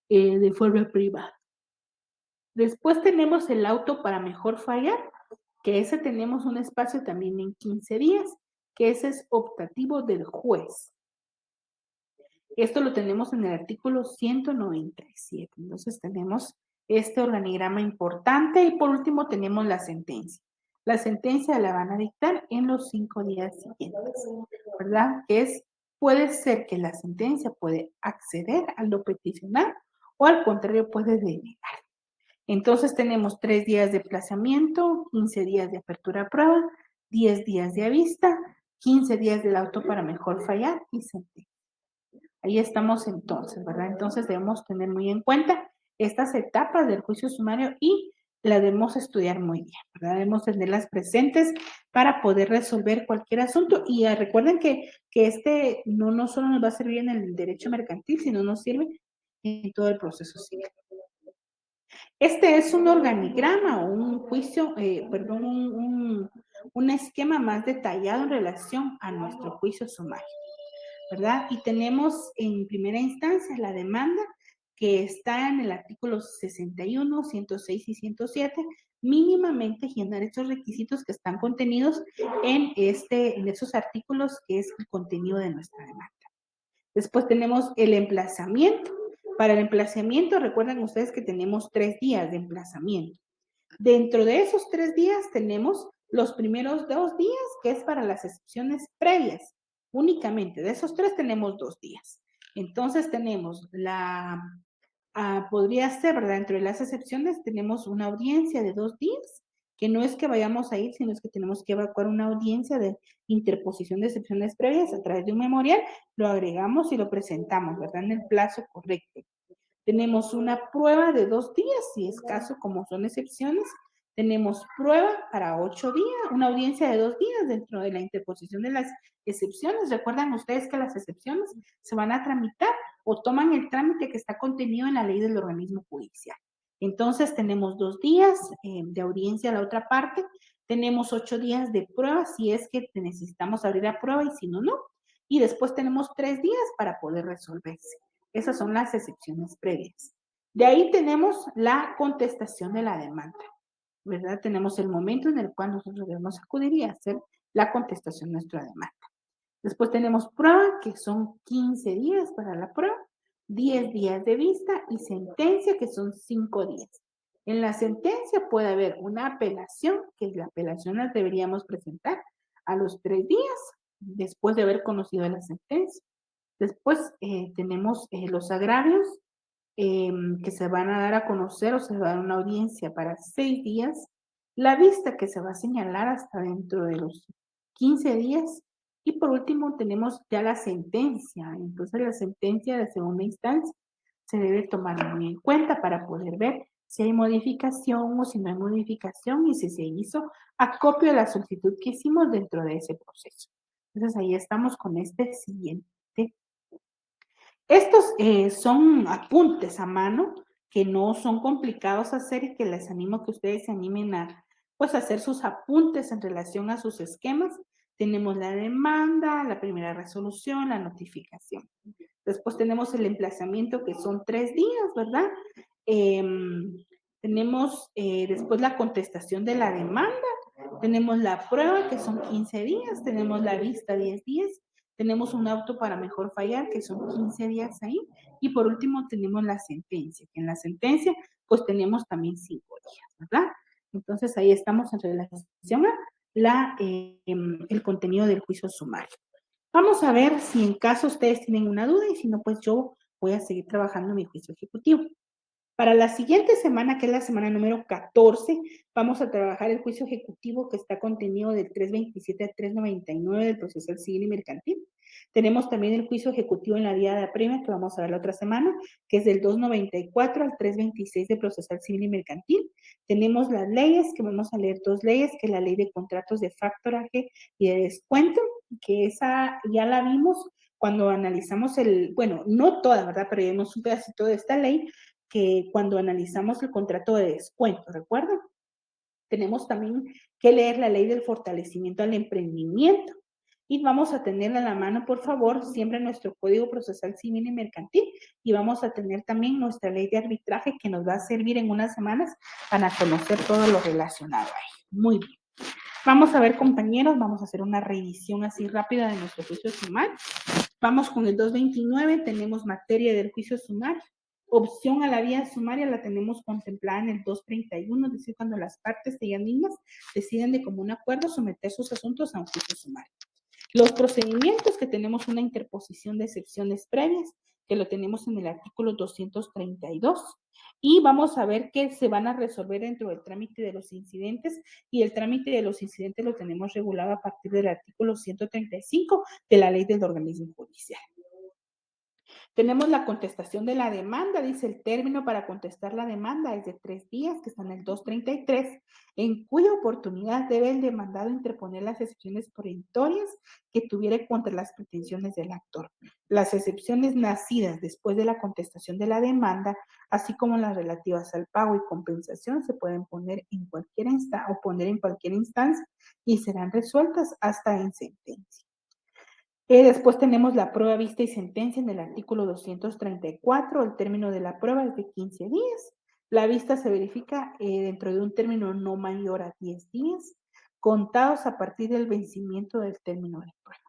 de forma privada. Después tenemos el auto para mejor fallar, que ese tenemos un espacio también en 15 días, que ese es optativo del juez. Esto lo tenemos en el artículo 197. Entonces tenemos este organigrama importante y por último tenemos la sentencia. La sentencia la van a dictar en los 5 días siguientes, ¿verdad? Puede ser que la sentencia puede acceder a lo peticionar o al contrario puede denegar. Entonces tenemos 3 días de aplazamiento, 15 días de apertura a prueba, 10 días de avista, 15 días del auto para mejor fallar y sentencia. Ahí estamos entonces, ¿verdad? Entonces debemos tener muy en cuenta estas etapas del juicio sumario y las debemos estudiar muy bien, ¿verdad? Debemos tenerlas presentes para poder resolver cualquier asunto. Y recuerden que este no solo nos va a servir en el derecho mercantil, sino nos sirve en todo el proceso civil. Este es un organigrama o un juicio, perdón, un esquema más detallado en relación a nuestro juicio sumario, ¿verdad? Y tenemos en primera instancia la demanda que está en el artículo 61, 106 y 107, mínimamente llenar estos requisitos que están contenidos en esos artículos, que es el contenido de nuestra demanda. Después tenemos el emplazamiento. Para el emplazamiento, recuerden ustedes que tenemos 3 días de emplazamiento. Dentro de esos 3 días tenemos los primeros 2 días, que es para las excepciones previas. Únicamente, de esos 3 tenemos 2 días. Entonces tenemos podría ser, ¿verdad? Dentro de las excepciones tenemos una audiencia de 2 días, que no es que vayamos a ir, sino es que tenemos que evacuar una audiencia de interposición de excepciones previas a través de un memorial, lo agregamos y lo presentamos, ¿verdad? En el plazo correcto. Tenemos una prueba de 2 días, si es caso, como son excepciones. Tenemos prueba para 8 días, una audiencia de 2 días dentro de la interposición de las excepciones. Recuerdan ustedes que las excepciones se van a tramitar o toman el trámite que está contenido en la ley del organismo judicial. Entonces tenemos 2 días de audiencia a la otra parte, tenemos 8 días de prueba si es que necesitamos abrir la prueba y si no, no. Y después tenemos 3 días para poder resolverse. Esas son las excepciones previas. De ahí tenemos la contestación de la demanda, ¿verdad? Tenemos el momento en el cual nosotros debemos acudir y hacer la contestación de nuestra demanda. Después tenemos prueba, que son 15 días para la prueba, 10 días de vista y sentencia, que son 5 días. En la sentencia puede haber una apelación, que la apelación la deberíamos presentar a los 3 días después de haber conocido la sentencia. Después tenemos los agravios que se van a dar a conocer o se va a dar una audiencia para 6 días. La vista que se va a señalar hasta dentro de los 15 días. Y por último tenemos ya la sentencia. Entonces la sentencia de segunda instancia se debe tomar muy en cuenta para poder ver si hay modificación o si no hay modificación y si se hizo acopio de la solicitud que hicimos dentro de ese proceso. Entonces ahí estamos con este siguiente. Estos son apuntes a mano que no son complicados hacer y que les animo a que ustedes se animen a pues hacer sus apuntes en relación a sus esquemas. Tenemos la demanda, la primera resolución, la notificación. Después tenemos el emplazamiento que son 3 días, ¿verdad? Tenemos después la contestación de la demanda, tenemos la prueba que son 15 días, tenemos la vista 10 días, tenemos un auto para mejor fallar que son 15 días ahí y por último tenemos la sentencia, que en la sentencia pues tenemos también 5 días, ¿verdad? Entonces ahí estamos en relación a el contenido del juicio sumario. Vamos a ver si en caso ustedes tienen una duda y si no, pues yo voy a seguir trabajando en mi juicio ejecutivo. Para la siguiente semana, que es la semana número 14, vamos a trabajar el juicio ejecutivo que está contenido del 327 al 399 del procesal civil y mercantil. Tenemos también el juicio ejecutivo en la vía de apremio que vamos a ver la otra semana, que es del 294 al 326 del procesal civil y mercantil. Tenemos las leyes, que vamos a leer 2 leyes, que es la ley de contratos de factoraje y de descuento, que esa ya la vimos cuando analizamos bueno, no toda, ¿verdad? Pero vimos un pedacito de esta ley, que cuando analizamos el contrato de descuento, ¿recuerdan? Tenemos también que leer la ley del fortalecimiento al emprendimiento, Y vamos a tener a la mano, por favor, siempre nuestro Código Procesal Civil y Mercantil y vamos a tener también nuestra ley de arbitraje que nos va a servir en unas semanas para conocer todo lo relacionado ahí. Muy bien. Vamos a ver, compañeros, vamos a hacer una revisión así rápida de nuestro juicio sumario. Vamos con el 229, tenemos materia del juicio sumario. Opción a la vía sumaria la tenemos contemplada en el 231, es decir, cuando las partes ellas mismas deciden de común acuerdo someter sus asuntos a un juicio sumario. Los procedimientos que tenemos una interposición de excepciones previas, que lo tenemos en el artículo 232, y vamos a ver que se van a resolver dentro del trámite de los incidentes, y el trámite de los incidentes lo tenemos regulado a partir del artículo 135 de la ley del organismo judicial. Tenemos la contestación de la demanda, dice el término para contestar la demanda es de 3 días, que está en el 233, en cuya oportunidad debe el demandado interponer las excepciones perentorias que tuviere contra las pretensiones del actor. Las excepciones nacidas después de la contestación de la demanda, así como las relativas al pago y compensación, se pueden poner en cualquier instancia y serán resueltas hasta en sentencia. Después tenemos la prueba vista y sentencia en el artículo 234. El término de la prueba es de 15 días. La vista se verifica dentro de un término no mayor a 10 días, contados a partir del vencimiento del término de prueba.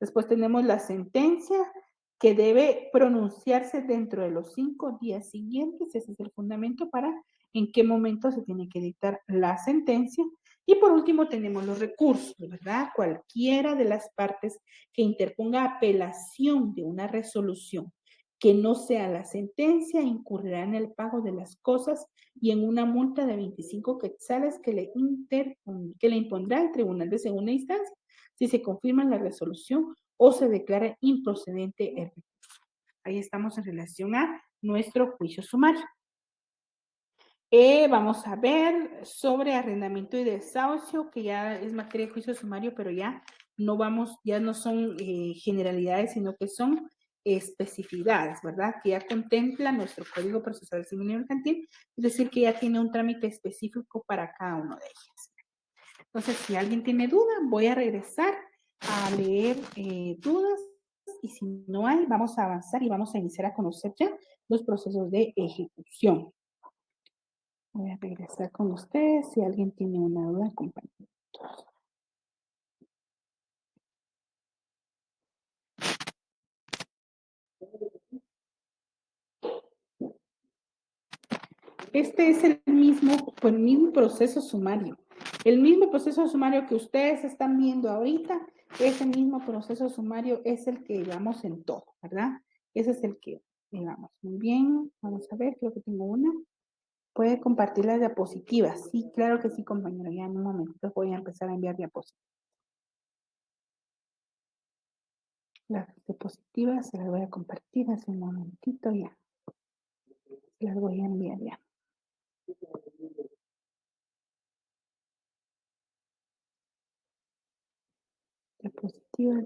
Después tenemos la sentencia que debe pronunciarse dentro de los 5 días siguientes. Ese es el fundamento para en qué momento se tiene que dictar la sentencia. Y por último tenemos los recursos, ¿verdad? Cualquiera de las partes que interponga apelación de una resolución que no sea la sentencia incurrirá en el pago de las cosas y en una multa de 25 quetzales que le impondrá el Tribunal de Segunda Instancia si se confirma la resolución o se declara improcedente el recurso. Ahí estamos en relación a nuestro juicio sumario. Vamos a ver sobre arrendamiento y desahucio, que ya es materia de juicio sumario, pero ya no son generalidades, sino que son especificidades, ¿verdad? Que ya contempla nuestro Código Procesal Civil y Mercantil, es decir, que ya tiene un trámite específico para cada uno de ellas. Entonces, si alguien tiene duda, voy a regresar a leer dudas y si no hay, vamos a avanzar y vamos a iniciar a conocer ya los procesos de ejecución. Voy a regresar con ustedes. Si alguien tiene una duda, compañeros. Este es el mismo proceso sumario. El mismo proceso sumario que ustedes están viendo ahorita, ese mismo proceso sumario es el que llevamos en todo, ¿verdad? Ese es el que llevamos. Muy bien, vamos a ver, creo que tengo una. Puede compartir las diapositivas. Sí, claro que sí, compañero. Ya en un momento voy a empezar a enviar diapositivas. Las diapositivas se las voy a compartir hace un momentito ya. Se las voy a enviar ya. Diapositivas.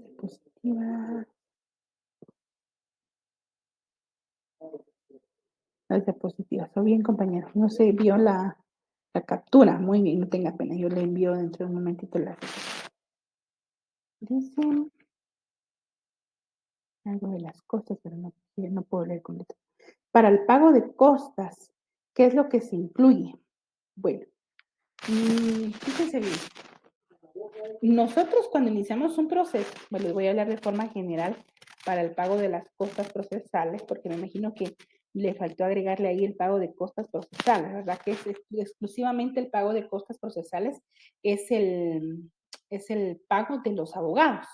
Las diapositivas. ¿O bien, compañero? No se vio la captura. Muy bien, no tenga pena. Yo le envío dentro de un momentito la. Dicen algo de las costas, pero no puedo leer completo. Para el pago de costas, ¿qué es lo que se incluye? Bueno, fíjense bien. Nosotros cuando iniciamos un proceso, bueno, les voy a hablar de forma general para el pago de las costas procesales, porque me imagino que le faltó agregarle ahí el pago de costas procesales, ¿verdad? Que es exclusivamente el pago de costas procesales, es el pago de los abogados,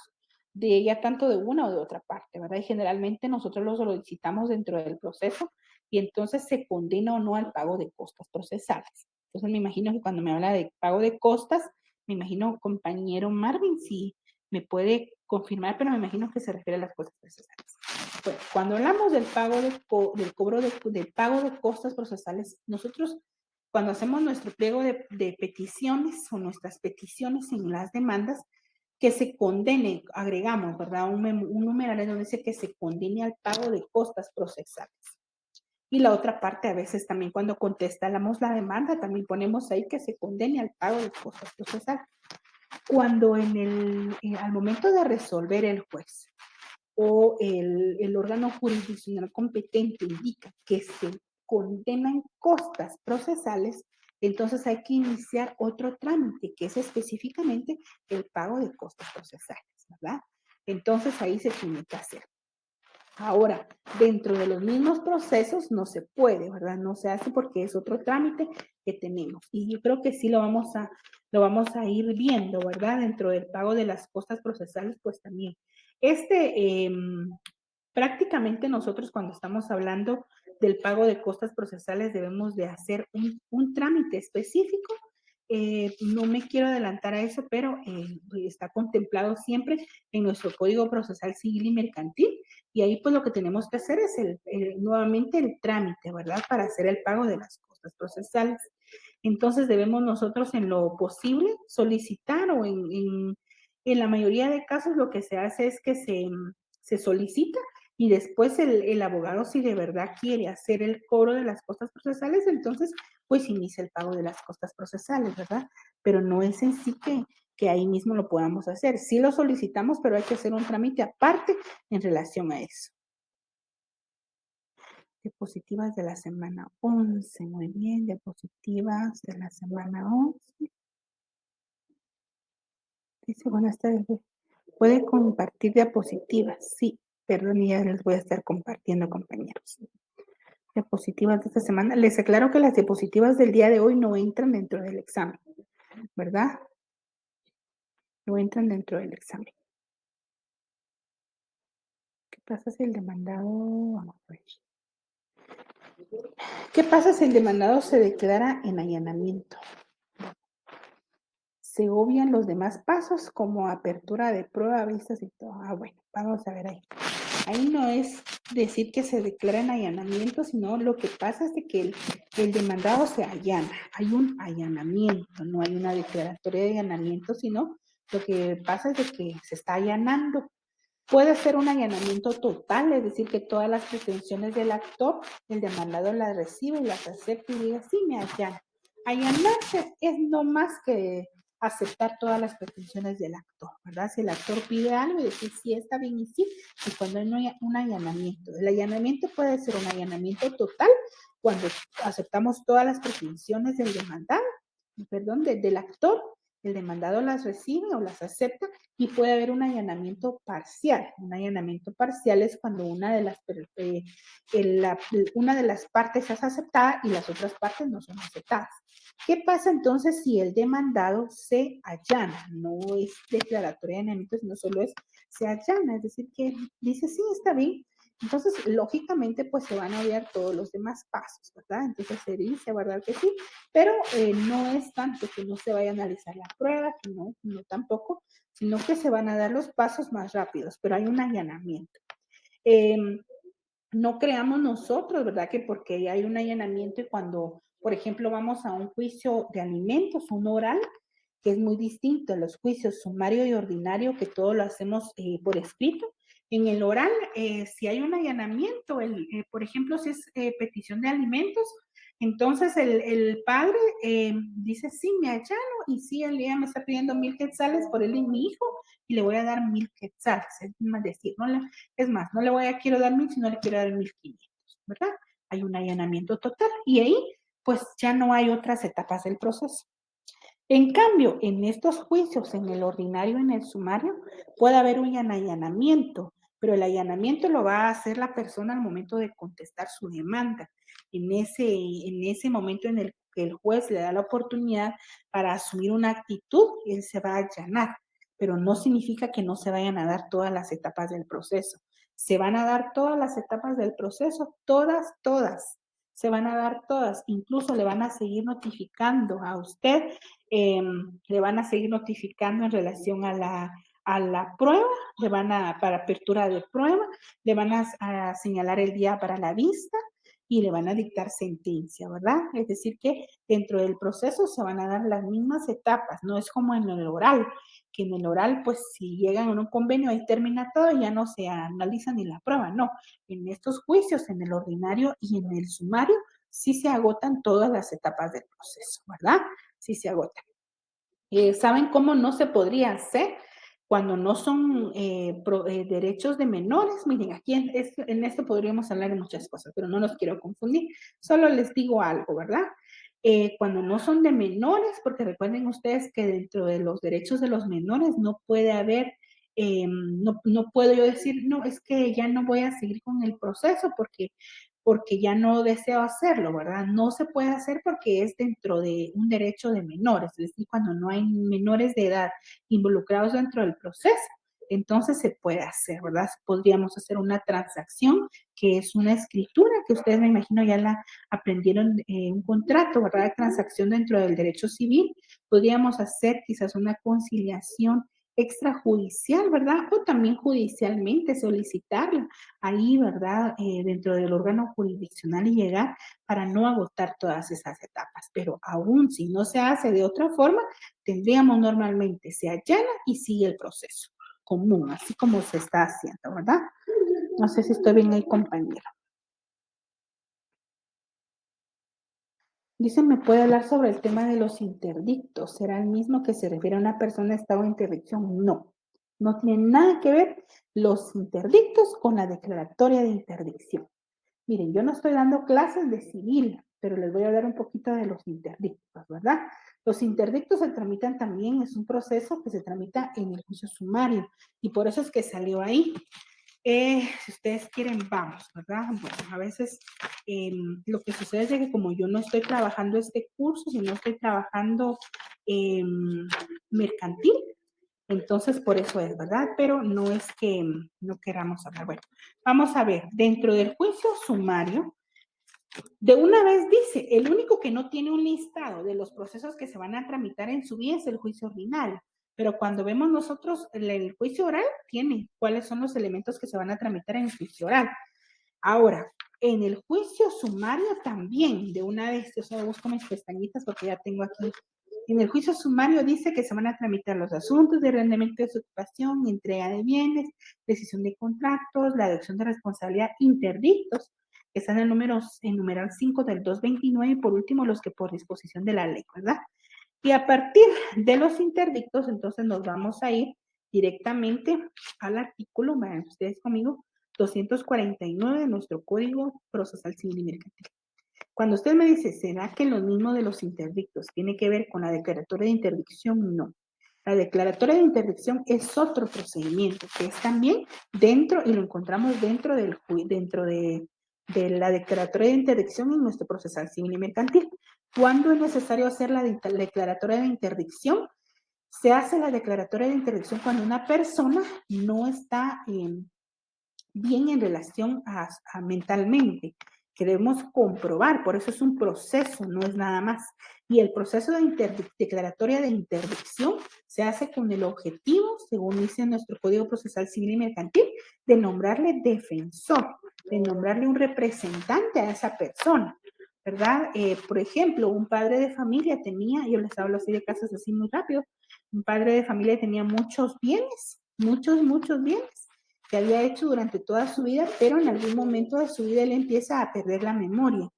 de ella tanto de una o de otra parte, ¿verdad? Y generalmente nosotros lo solicitamos dentro del proceso y entonces se condena o no al pago de costas procesales. Entonces me imagino que cuando me habla de pago de costas, me imagino, compañero Marvin, si me puede confirmar, pero me imagino que se refiere a las costas procesales. Bueno, cuando hablamos del pago del cobro del pago de costas procesales, nosotros cuando hacemos nuestro pliego de peticiones o nuestras peticiones en las demandas, que se condene, agregamos, ¿verdad? Un numeral en donde dice que se condene al pago de costas procesales. Y la otra parte, a veces también cuando contestamos la demanda, también ponemos ahí que se condene al pago de costas procesales. Cuando al momento de resolver el juez o el órgano jurisdiccional competente indica que se condenan costas procesales, entonces hay que iniciar otro trámite, que es específicamente el pago de costas procesales, ¿verdad? Entonces ahí se tiene que hacer. Ahora, dentro de los mismos procesos no se puede, ¿verdad? No se hace porque es otro trámite que tenemos. Y yo creo que sí lo vamos a ir viendo, ¿verdad? Dentro del pago de las costas procesales, pues también. Este, prácticamente nosotros cuando estamos hablando del pago de costas procesales debemos de hacer un trámite específico. No me quiero adelantar a eso, pero está contemplado siempre en nuestro Código Procesal Civil y Mercantil, y ahí pues lo que tenemos que hacer es nuevamente el trámite, ¿verdad? Para hacer el pago de las costas procesales. Entonces debemos nosotros en lo posible solicitar o en la mayoría de casos lo que se hace es que se solicita y después el abogado, si de verdad quiere hacer el cobro de las costas procesales, entonces pues inicia el pago de las costas procesales, ¿verdad? Pero no es en sí que ahí mismo lo podamos hacer. Sí lo solicitamos, pero hay que hacer un trámite aparte en relación a eso. Diapositivas de la semana 11, muy bien, diapositivas de la semana 11. Dice, buenas tardes. ¿Puede compartir diapositivas? Sí, perdón, ya les voy a estar compartiendo, compañeros. Diapositivas de esta semana. Les aclaro que las diapositivas del día de hoy no entran dentro del examen, ¿verdad? No entran dentro del examen. ¿Qué pasa si el demandado, vamos a ver. ¿Qué pasa si el demandado se declara en allanamiento? Se obvian los demás pasos como apertura de prueba, vistas y todo. Ah, bueno, vamos a ver ahí. Ahí no es decir que se declara en allanamiento, sino lo que pasa es de que el demandado se allana. Hay un allanamiento, no hay una declaratoria de allanamiento, sino lo que pasa es de que se está allanando. Puede ser un allanamiento total, es decir, que todas las pretensiones del actor, el demandado las recibe y las acepta y diga, sí, me allana. Allanarse es no más que aceptar todas las pretensiones del actor, ¿verdad? Si el actor pide algo y decir sí, está bien y sí, y cuando no hay un allanamiento. El allanamiento puede ser un allanamiento total cuando aceptamos todas las pretensiones del demandado, perdón, del actor, el demandado las recibe o las acepta y puede haber un allanamiento parcial. Un allanamiento parcial es cuando una de las partes es aceptada y las otras partes no son aceptadas. ¿Qué pasa entonces si el demandado se allana? No es declaratoria de allanamiento, sino solo se allana, es decir, que dice, sí, está bien. Entonces, lógicamente, pues se van a obviar todos los demás pasos, ¿verdad? Entonces se dice, ¿verdad? Que sí, pero no es tanto que no se vaya a analizar la prueba, que no tampoco, sino que se van a dar los pasos más rápidos, pero hay un allanamiento. Eh, no creamos nosotros, ¿verdad? Que porque hay un allanamiento y cuando, por ejemplo, vamos a un juicio de alimentos, un oral, que es muy distinto a los juicios sumario y ordinario, que todo lo hacemos por escrito. En el oral, si hay un allanamiento, por ejemplo, si es petición de alimentos, entonces el padre dice, sí, me allano, y sí, el día me está pidiendo 1,000 quetzales por él y mi hijo, y le voy a dar 1,000 quetzales. Es decir, es más, no le quiero dar 1,000, sino le quiero dar 1,500, ¿verdad? Hay un allanamiento total, y ahí, pues ya no hay otras etapas del proceso. En cambio, en estos juicios, en el ordinario, en el sumario, puede haber un allanamiento, pero el allanamiento lo va a hacer la persona al momento de contestar su demanda. En ese momento en el que el juez le da la oportunidad para asumir una actitud, él se va a allanar, pero no significa que no se vayan a dar todas las etapas del proceso. Se van a dar todas las etapas del proceso, todas, todas. Se van a dar todas, incluso le van a seguir notificando a usted, le van a seguir notificando en relación a la prueba, para apertura de prueba, le van a señalar el día para la vista y le van a dictar sentencia, ¿verdad? Es decir, que dentro del proceso se van a dar las mismas etapas, no es como en el oral, que en el oral, pues si llegan a un convenio, ahí termina todo y ya no se analiza ni la prueba, no. En estos juicios, en el ordinario y en el sumario, sí se agotan todas las etapas del proceso, ¿verdad? Sí se agotan. ¿Saben cómo no se podría hacer cuando no son derechos de menores? Miren, aquí en esto podríamos hablar de muchas cosas, pero no los quiero confundir. Solo les digo algo, ¿verdad? Cuando no son de menores, porque recuerden ustedes que dentro de los derechos de los menores no puede haber, no puedo yo decir, no, es que ya no voy a seguir con el proceso porque ya no deseo hacerlo, ¿verdad? No se puede hacer porque es dentro de un derecho de menores, es decir, cuando no hay menores de edad involucrados dentro del proceso, entonces se puede hacer, ¿verdad? Podríamos hacer una transacción, que es una escritura, que ustedes me imagino ya la aprendieron, un contrato, ¿verdad? De transacción dentro del derecho civil. Podríamos hacer quizás una conciliación extrajudicial, ¿verdad? O también judicialmente solicitarla ahí, ¿verdad? Dentro del órgano jurisdiccional y llegar para no agotar todas esas etapas. Pero aún si no se hace de otra forma, tendríamos normalmente, se allana y sigue el proceso común, así como se está haciendo, ¿verdad? No sé si estoy bien ahí, compañero. Dice, ¿me puede hablar sobre el tema de los interdictos? ¿Será el mismo que se refiere a una persona en estado de interdicción? No, no tiene nada que ver los interdictos con la declaratoria de interdicción. Miren, yo no estoy dando clases de civil, pero les voy a hablar un poquito de los interdictos, ¿verdad? Los interdictos se tramitan también, es un proceso que se tramita en el juicio sumario y por eso es que salió ahí. Si ustedes quieren, vamos, ¿verdad? Bueno, a veces lo que sucede es que como yo no estoy trabajando este curso, si no estoy trabajando eh, mercantil, entonces por eso es, ¿verdad? Pero no es que no queramos hablar. Bueno, vamos a ver, dentro del juicio sumario, de una vez dice, el único que no tiene un listado de los procesos que se van a tramitar en su vía es el juicio ordinario. Pero cuando vemos nosotros el juicio oral, tiene cuáles son los elementos que se van a tramitar en el juicio oral. Ahora, en el juicio sumario también, de una vez, o sea, busco mis pestañitas porque ya tengo aquí. En el juicio sumario dice que se van a tramitar los asuntos de arrendamiento de su ocupación, entrega de bienes, decisión de contratos, la adopción de responsabilidad, interdictos, que están en numeral 5 del 229, y por último los que por disposición de la ley, ¿verdad? Y a partir de los interdictos, entonces nos vamos a ir directamente al artículo, vean ustedes conmigo, 249 de nuestro Código Procesal Civil y Mercantil. Cuando usted me dice, ¿será que lo mismo de los interdictos tiene que ver con la declaratoria de interdicción? No. La declaratoria de interdicción es otro procedimiento que es también dentro, y lo encontramos dentro de la declaratoria de interdicción en nuestro procesal civil y mercantil. ¿Cuándo es necesario hacer la declaratoria de interdicción? Se hace la declaratoria de interdicción cuando una persona no está bien en relación a mentalmente. Queremos comprobar, por eso es un proceso, no es nada más. Y el proceso de declaratoria de interdicción se hace con el objetivo, según dice nuestro Código Procesal Civil y Mercantil, de nombrarle defensor, de nombrarle un representante a esa persona, ¿verdad? Por ejemplo, un padre de familia tenía, yo les hablo así de casos así muy rápido, un padre de familia tenía muchos bienes, muchos bienes que había hecho durante toda su vida, pero en algún momento de su vida él empieza a perder la memoria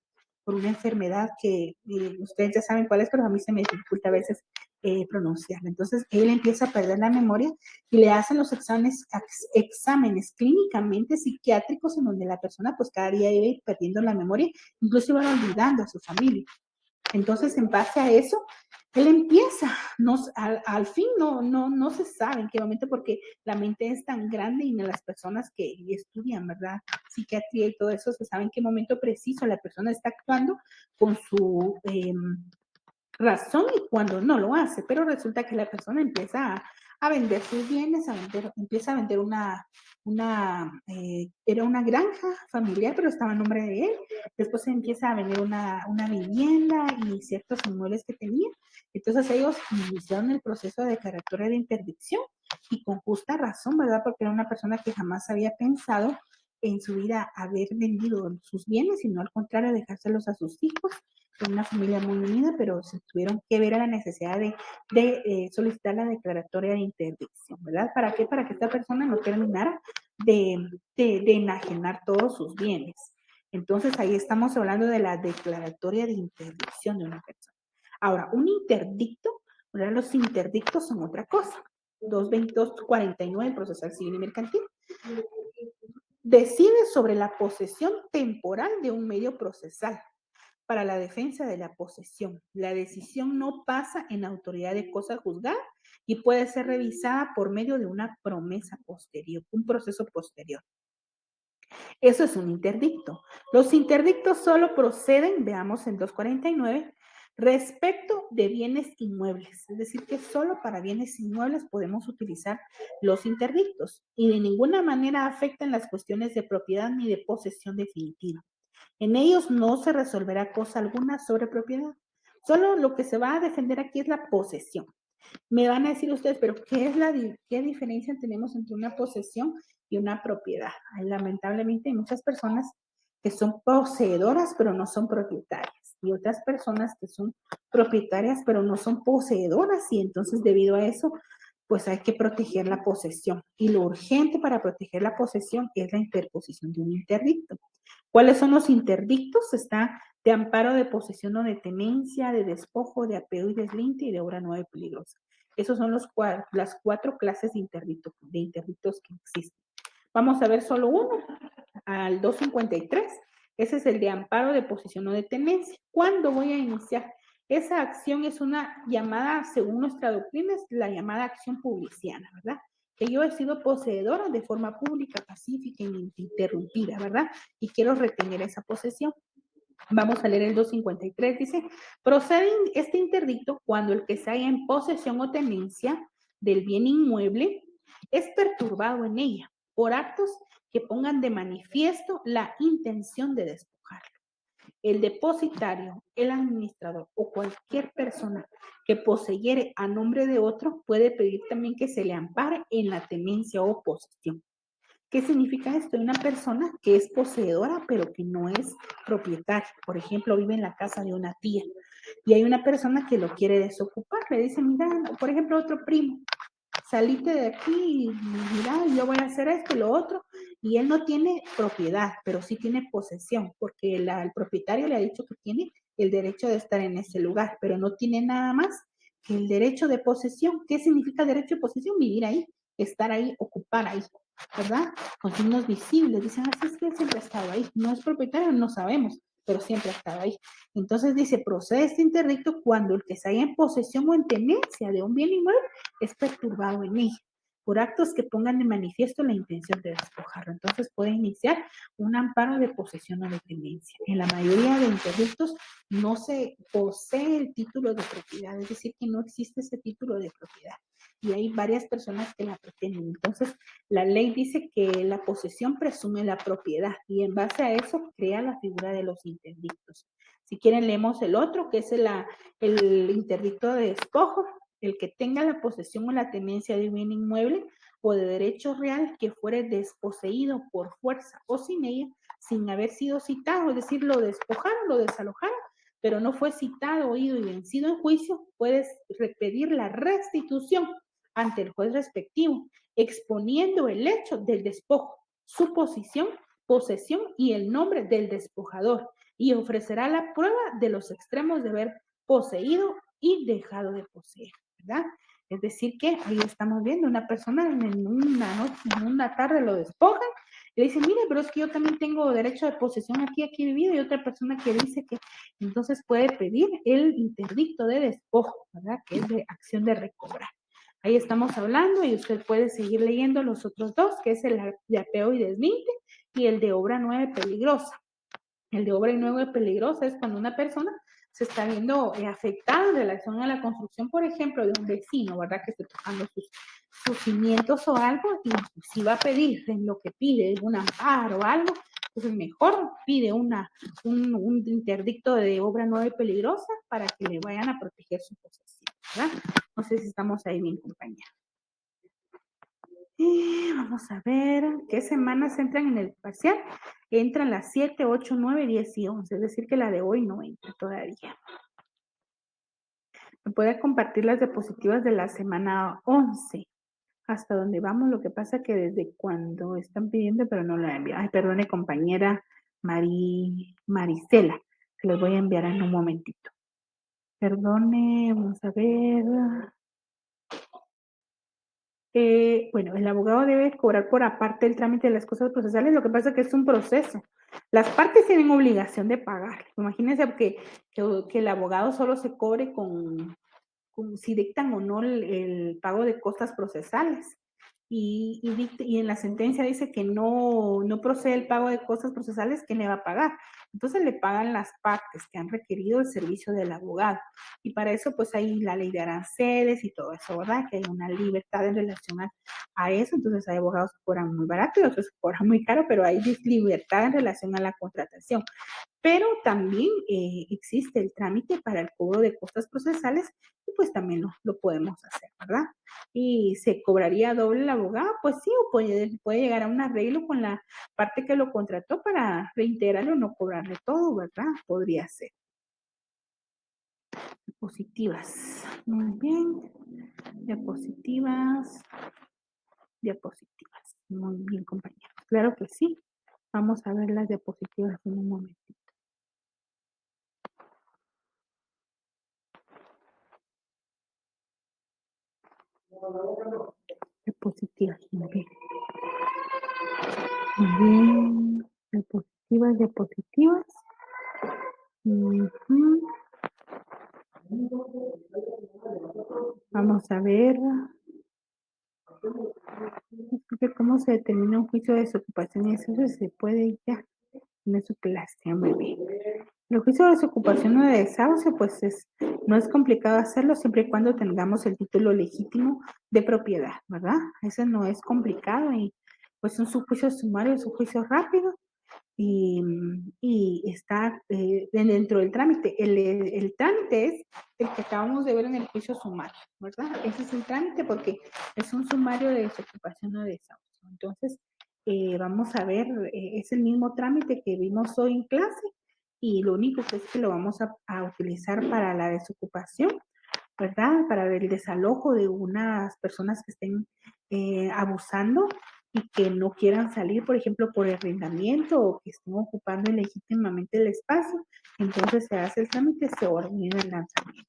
por una enfermedad que ustedes ya saben cuál es, pero a mí se me dificulta a veces pronunciarla. Entonces él empieza a perder la memoria y le hacen los exámenes clínicamente psiquiátricos en donde la persona pues cada día iba a ir perdiendo la memoria, incluso iba olvidando a su familia. Entonces, en base a eso, él empieza, al fin no se sabe en qué momento, porque la mente es tan grande y las personas que estudian, ¿verdad? Psiquiatría y todo eso, se sabe en qué momento preciso la persona está actuando con su razón y cuando no lo hace, pero resulta que la persona empieza a vender sus bienes, empieza a vender era una granja familiar, pero estaba a nombre de él. Después se empieza a vender una vivienda y ciertos inmuebles que tenía. Entonces ellos iniciaron el proceso de declaratoria de interdicción y con justa razón, ¿verdad? Porque era una persona que jamás había pensado en su vida haber vendido sus bienes, sino al contrario, dejárselos a sus hijos, en una familia muy unida, pero se tuvieron que ver a la necesidad de solicitar la declaratoria de interdicción, ¿verdad? ¿Para qué? Para que esta persona no terminara de enajenar todos sus bienes. Entonces ahí estamos hablando de la declaratoria de interdicción de una persona. Ahora, un interdicto Ahora los interdictos son otra cosa. 222-49 procesal civil y mercantil. Decide sobre la posesión temporal de un medio procesal para la defensa de la posesión. La decisión no pasa en autoridad de cosa juzgada y puede ser revisada por medio de una promesa posterior, un proceso posterior. Eso es un interdicto. Los interdictos solo proceden, veamos en 249, respecto de bienes inmuebles. Es decir, que solo para bienes inmuebles podemos utilizar los interdictos y de ninguna manera afectan las cuestiones de propiedad ni de posesión definitiva. En ellos no se resolverá cosa alguna sobre propiedad. Solo lo que se va a defender aquí es la posesión. Me van a decir ustedes, pero ¿qué diferencia tenemos entre una posesión y una propiedad? Ay, lamentablemente hay muchas personas que son poseedoras, pero no son propietarias. Y otras personas que son propietarias, pero no son poseedoras. Y entonces, debido a eso, pues hay que proteger la posesión. Y lo urgente para proteger la posesión es la interposición de un interdicto. ¿Cuáles son los interdictos? Está de amparo de posesión o de tenencia, de despojo, de apeo y deslinte y de obra nueva y peligrosa. Esos son las 4 clases de interdictos que existen. Vamos a ver solo uno, al 253. Ese es el de amparo de posesión o de tenencia. ¿Cuándo voy a iniciar? Esa acción es una llamada, según nuestra doctrina, es la llamada acción publiciana, ¿verdad? Que yo he sido poseedora de forma pública, pacífica, ininterrumpida, ¿verdad? Y quiero retener esa posesión. Vamos a leer el 253, dice, procede este interdicto cuando el que se halla en posesión o tenencia del bien inmueble es perturbado en ella por actos que pongan de manifiesto la intención de despojarlo. El depositario, el administrador o cualquier persona que poseyere a nombre de otro puede pedir también que se le ampare en la tenencia o posesión. ¿Qué significa esto? Una persona que es poseedora, pero que no es propietaria. Por ejemplo, vive en la casa de una tía y hay una persona que lo quiere desocupar. Le dice, mira, por ejemplo, otro primo, salite de aquí y mira, yo voy a hacer esto y lo otro. Y él no tiene propiedad, pero sí tiene posesión, porque el propietario le ha dicho que tiene el derecho de estar en ese lugar, pero no tiene nada más que el derecho de posesión. ¿Qué significa derecho de posesión? Vivir ahí, estar ahí, ocupar ahí, ¿verdad? Con signos visibles. Dicen, así es que él siempre ha estado ahí. No es propietario, no sabemos, pero siempre ha estado ahí. Entonces dice, procede este interdicto cuando el que se haya en posesión o en tenencia de un bien inmueble es perturbado en ella por actos que pongan de manifiesto la intención de despojarlo. Entonces puede iniciar un amparo de posesión o de tenencia. En la mayoría de interdictos no se posee el título de propiedad, es decir, que no existe ese título de propiedad. Y hay varias personas que la pretenden. Entonces, la ley dice que la posesión presume la propiedad y en base a eso crea la figura de los interdictos. Si quieren, leemos el otro, que es el interdicto de despojo. El que tenga la posesión o la tenencia de un bien inmueble o de derecho real que fuere desposeído por fuerza o sin ella, sin haber sido citado, es decir, lo despojaron, lo desalojaron, pero no fue citado, oído y vencido en juicio, puedes pedir la restitución ante el juez respectivo, exponiendo el hecho del despojo, su posición, posesión y el nombre del despojador, y ofrecerá la prueba de los extremos de haber poseído y dejado de poseer, ¿verdad? Es decir, que ahí estamos viendo una persona en una noche, en una tarde lo despojan y le dicen, mire, pero es que yo también tengo derecho de posesión aquí he vivido, y otra persona que dice que entonces puede pedir el interdicto de despojo, ¿verdad? Que es de acción de recobrar. Ahí estamos hablando y usted puede seguir leyendo los otros dos, que es el de apeo y deslinte y el de obra nueva y peligrosa. El de obra nueva y peligrosa es cuando una persona se está viendo afectada en relación a la construcción, por ejemplo, de un vecino, ¿verdad? Que esté tocando sus cimientos o algo, y si va a pedir en lo que pide un amparo o algo, pues mejor pide un interdicto de obra nueva y peligrosa para que le vayan a proteger su posesión, ¿verdad? No sé si estamos ahí bien, compañera. Y vamos a ver qué semanas entran en el parcial. Entran las 7, 8, 9, 10 y 11, es decir, que la de hoy no entra todavía. Me puede compartir las diapositivas de la semana 11, hasta donde vamos. Lo que pasa que desde cuando están pidiendo, pero no la envío. Ay, perdone, compañera Maricela, que les voy a enviar en un momentito. Perdone, vamos a ver. Bueno, el abogado debe cobrar por aparte el trámite de las cosas procesales, lo que pasa es que es un proceso. Las partes tienen obligación de pagar. Imagínense que el abogado solo se cobre con si dictan o no el pago de costas procesales. Y en la sentencia dice que no procede el pago de costas procesales, ¿quién le va a pagar? Entonces le pagan las partes que han requerido el servicio del abogado. Y para eso pues hay la ley de aranceles y todo eso, ¿verdad? Que hay una libertad en relación a eso. Entonces hay abogados que cobran muy barato y otros que cobran muy caro, pero hay libertad en relación a la contratación. Pero también existe el trámite para el cobro de costas procesales y pues también lo podemos hacer, ¿verdad? Y se cobraría doble el abogado, pues sí, o puede llegar a un arreglo con la parte que lo contrató para reintegrarle o no cobrarle todo, ¿verdad? Podría ser. Diapositivas. Muy bien. Diapositivas. Diapositivas. Muy bien, compañeros. Claro que sí. Vamos a ver las diapositivas en un momento. Diapositivas. Muy bien. Muy bien. Diapositivas, diapositivas. Ujú. Vamos a ver. ¿Cómo se determina un juicio de desocupación? Y eso se puede ya en su clase, muy bien. El juicio de desocupación o de desahucio, pues no es complicado hacerlo siempre y cuando tengamos el título legítimo de propiedad, ¿verdad? Eso no es complicado y pues un juicio sumario es un juicio rápido y está dentro del trámite. El trámite es el que acabamos de ver en el juicio sumario, ¿verdad? Ese es el trámite porque es un sumario de desocupación o de desahucio. Entonces, vamos a ver, es el mismo trámite que vimos hoy en clase y lo único que es que lo vamos a utilizar para la desocupación, ¿verdad? Para el desalojo de unas personas que estén abusando y que no quieran salir, por ejemplo, por arrendamiento o que estén ocupando ilegítimamente el espacio. Entonces se hace el trámite, se ordena el lanzamiento.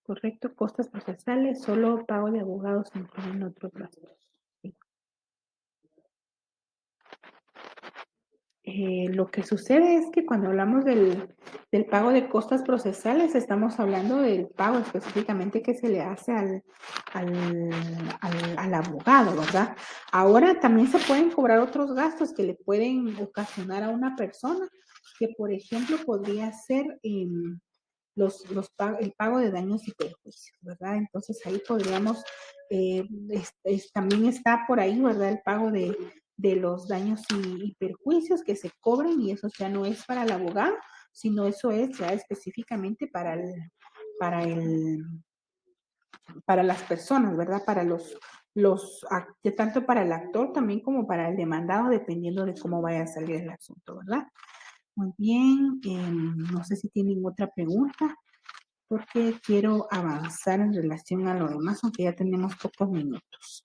Correcto, costas procesales, solo pago de abogados incluyen otros gastos. Sí. Lo que sucede es que cuando hablamos del pago de costas procesales, estamos hablando del pago específicamente que se le hace al abogado, ¿verdad? Ahora también se pueden cobrar otros gastos que le pueden ocasionar a una persona, que por ejemplo podría ser el pago de daños y perjuicios, ¿verdad? Entonces ahí podríamos, también está por ahí, ¿verdad? El pago de los daños y perjuicios que se cobren y eso ya no es para el abogado, sino eso es ya específicamente para el, para las personas, ¿verdad? Para tanto para el actor también como para el demandado, dependiendo de cómo vaya a salir el asunto, ¿verdad? Muy bien, no sé si tienen otra pregunta porque quiero avanzar en relación a lo demás, aunque ya tenemos pocos minutos.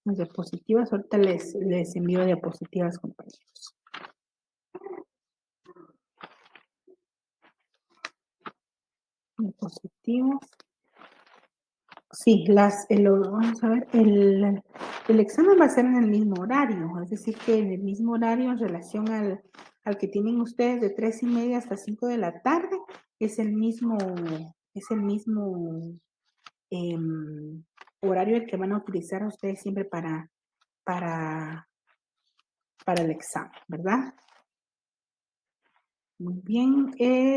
Las diapositivas, ahorita les envío diapositivas, compañeros. Diapositivas. Sí, vamos a ver, el examen va a ser en el mismo horario, es decir, que en el mismo horario en relación al que tienen ustedes de 3:30 hasta 5 de la tarde, es el mismo em, horario el que van a utilizar ustedes siempre para, para el examen, ¿verdad? Muy bien,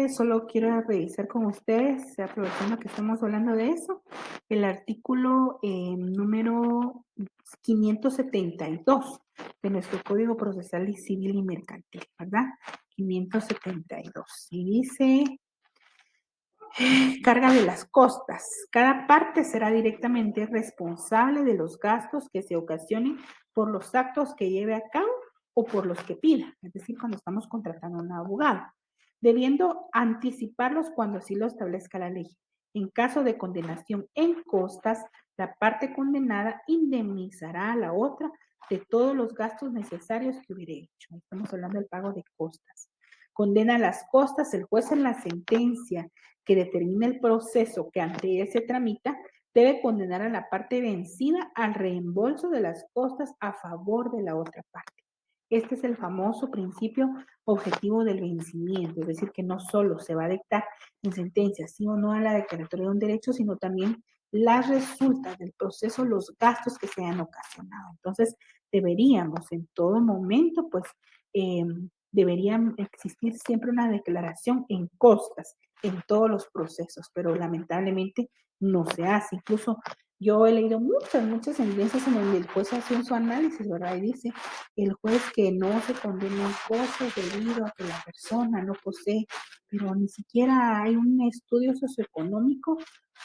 solo quiero revisar con ustedes, aprovechando que estamos hablando de eso, el artículo número 572 de nuestro Código Procesal y Civil y Mercantil, ¿verdad? 572. Y dice, carga de las costas. Cada parte será directamente responsable de los gastos que se ocasionen por los actos que lleve a cabo o por los que pida, es decir, cuando estamos contratando a un abogado, debiendo anticiparlos cuando así lo establezca la ley. En caso de condenación en costas, la parte condenada indemnizará a la otra de todos los gastos necesarios que hubiera hecho. Estamos hablando del pago de costas. Condena las costas, el juez en la sentencia que determina el proceso que ante él se tramita, debe condenar a la parte vencida al reembolso de las costas a favor de la otra parte. Este es el famoso principio objetivo del vencimiento, es decir, que no solo se va a dictar en sentencia sí o no a la declaratoria de un derecho, sino también las resultas del proceso, los gastos que se han ocasionado. Entonces, deberíamos en todo momento, pues, eh, debería existir siempre una declaración en costas en todos los procesos, pero lamentablemente no se hace. Incluso yo he leído muchas sentencias en donde el juez hace su análisis, ¿verdad? Y dice, el juez que no se condena en cosas debido a que la persona no posee, pero ni siquiera hay un estudio socioeconómico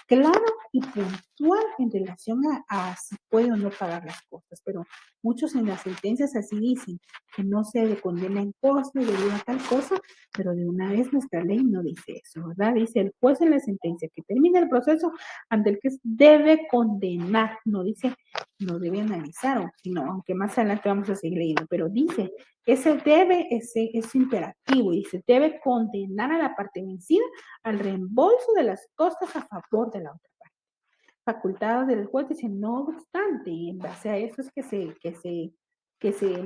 claro y puntual en relación a si puede o no pagar las cosas, pero muchos en las sentencias así dicen, que no se le condena en cosas debido a tal cosa, pero de una vez nuestra ley no dice eso, ¿verdad? Dice el juez en la sentencia que termina el proceso ante el que debe condenar, no dice no debe analizar, o sino, aunque más adelante vamos a seguir leyendo, pero dice, ese debe es imperativo, dice, debe condenar a la parte vencida al reembolso de las costas a favor de la otra parte. Facultades del juez dice, no obstante, y en base a eso es que se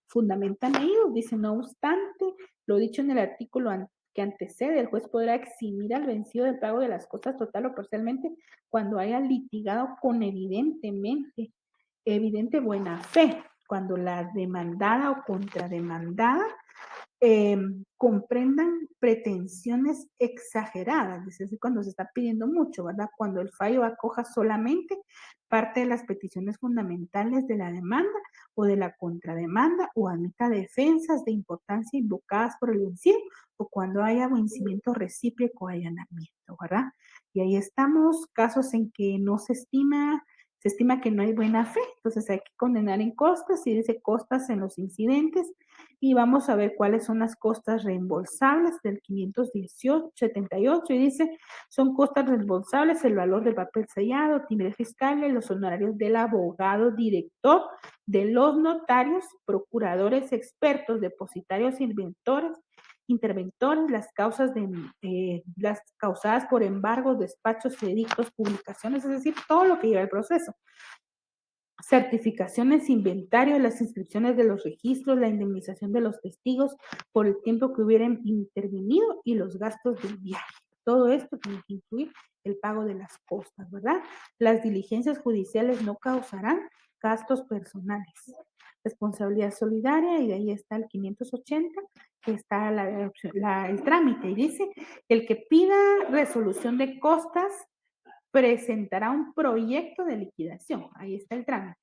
fundamentan ellos, dice, no obstante, lo dicho en el artículo que antecede, el juez podrá eximir al vencido del pago de las costas total o parcialmente cuando haya litigado con evidente buena fe, cuando la demandada o contrademandada comprendan pretensiones exageradas, es decir, cuando se está pidiendo mucho, ¿verdad? Cuando el fallo acoja solamente parte de las peticiones fundamentales de la demanda o de la contrademanda o admita defensas de importancia invocadas por el vencido o cuando haya vencimiento recíproco o allanamiento, ¿verdad? Y ahí estamos, casos en que no se estima que no hay buena fe, entonces hay que condenar en costas y dice costas en los incidentes y vamos a ver cuáles son las costas reembolsables del 518-78 y dice, son costas reembolsables el valor del papel sellado, timbre fiscal y los honorarios del abogado director, de los notarios, procuradores, expertos, depositarios, interventores, las causadas por embargos, despachos, edictos, publicaciones, es decir, todo lo que lleva el proceso certificaciones, inventario, las inscripciones de los registros, la indemnización de los testigos por el tiempo que hubieran intervenido y los gastos del viaje. Todo esto tiene que incluir el pago de las costas, ¿verdad? Las diligencias judiciales no causarán gastos personales. Responsabilidad solidaria, y de ahí está el 580, que está el trámite, y dice, el que pida resolución de costas presentará un proyecto de liquidación. Ahí está el trámite.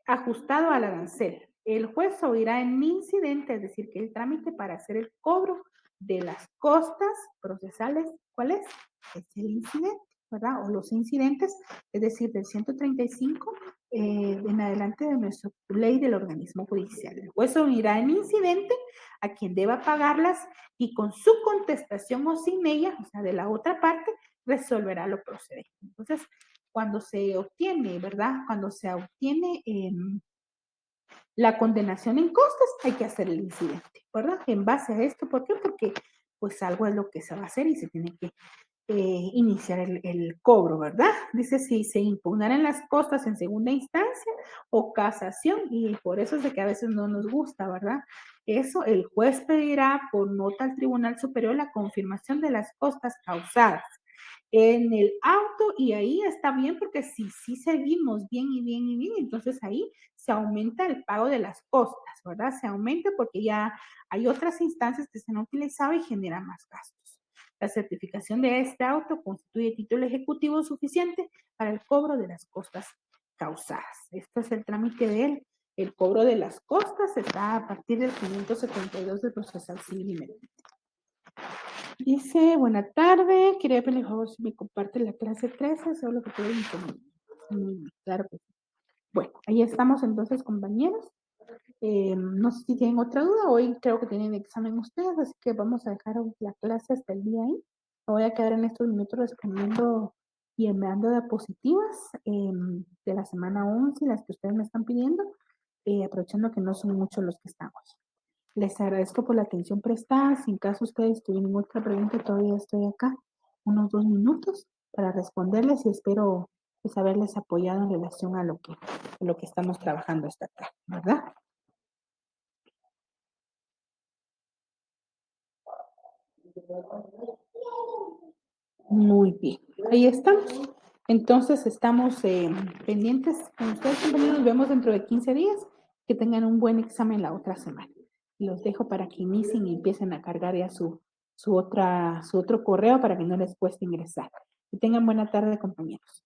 Ajustado al arancel. El juez oirá en incidente, es decir, que el trámite para hacer el cobro de las costas procesales, ¿cuál es? Es el incidente, ¿verdad? O los incidentes, es decir, del 135 en adelante de nuestra ley del organismo judicial. El juez oirá en incidente a quien deba pagarlas y con su contestación o sin ella, o sea, de la otra parte, resolverá lo procedente. Entonces, cuando se obtiene, ¿verdad? Cuando se obtiene la condenación en costas, hay que hacer el incidente, ¿verdad? En base a esto, ¿por qué? Porque pues algo es lo que se va a hacer y se tiene que iniciar el cobro, ¿verdad? Dice si se impugnarán las costas en segunda instancia o casación, y por eso es de que a veces no nos gusta, ¿verdad? Eso, el juez pedirá por nota al Tribunal Superior la confirmación de las costas causadas en el auto y ahí está bien porque si seguimos bien y bien y bien, entonces ahí se aumenta el pago de las costas, ¿verdad? Se aumenta porque ya hay otras instancias que se han utilizado y generan más gastos. La certificación de este auto constituye título ejecutivo suficiente para el cobro de las costas causadas. Este es el trámite de él. El cobro de las costas está a partir del 572 del procesal civil y mercantil. Dice, buena tarde, quería pedirle por favor si me comparte la clase 13, solo que puedo incomodar. Claro que sí. Bueno, ahí estamos entonces, compañeros. No sé si tienen otra duda, hoy creo que tienen examen ustedes, así que vamos a dejar la clase hasta el día ahí. Me voy a quedar en estos minutos respondiendo y enviando diapositivas de la semana 11, las que ustedes me están pidiendo. aprovechando que no son muchos los que estamos. Les agradezco por la atención prestada. Si en caso ustedes tuvieran otra pregunta, todavía estoy acá unos 2 minutos para responderles y espero pues, haberles apoyado en relación a lo que estamos trabajando esta tarde, ¿verdad? Muy bien, ahí estamos. Entonces estamos pendientes con ustedes, compañeros. Nos vemos dentro de 15 días. Que tengan un buen examen la otra semana. Los dejo para que inicien y empiecen a cargar ya su otro correo para que no les cueste ingresar. Que tengan buena tarde, compañeros.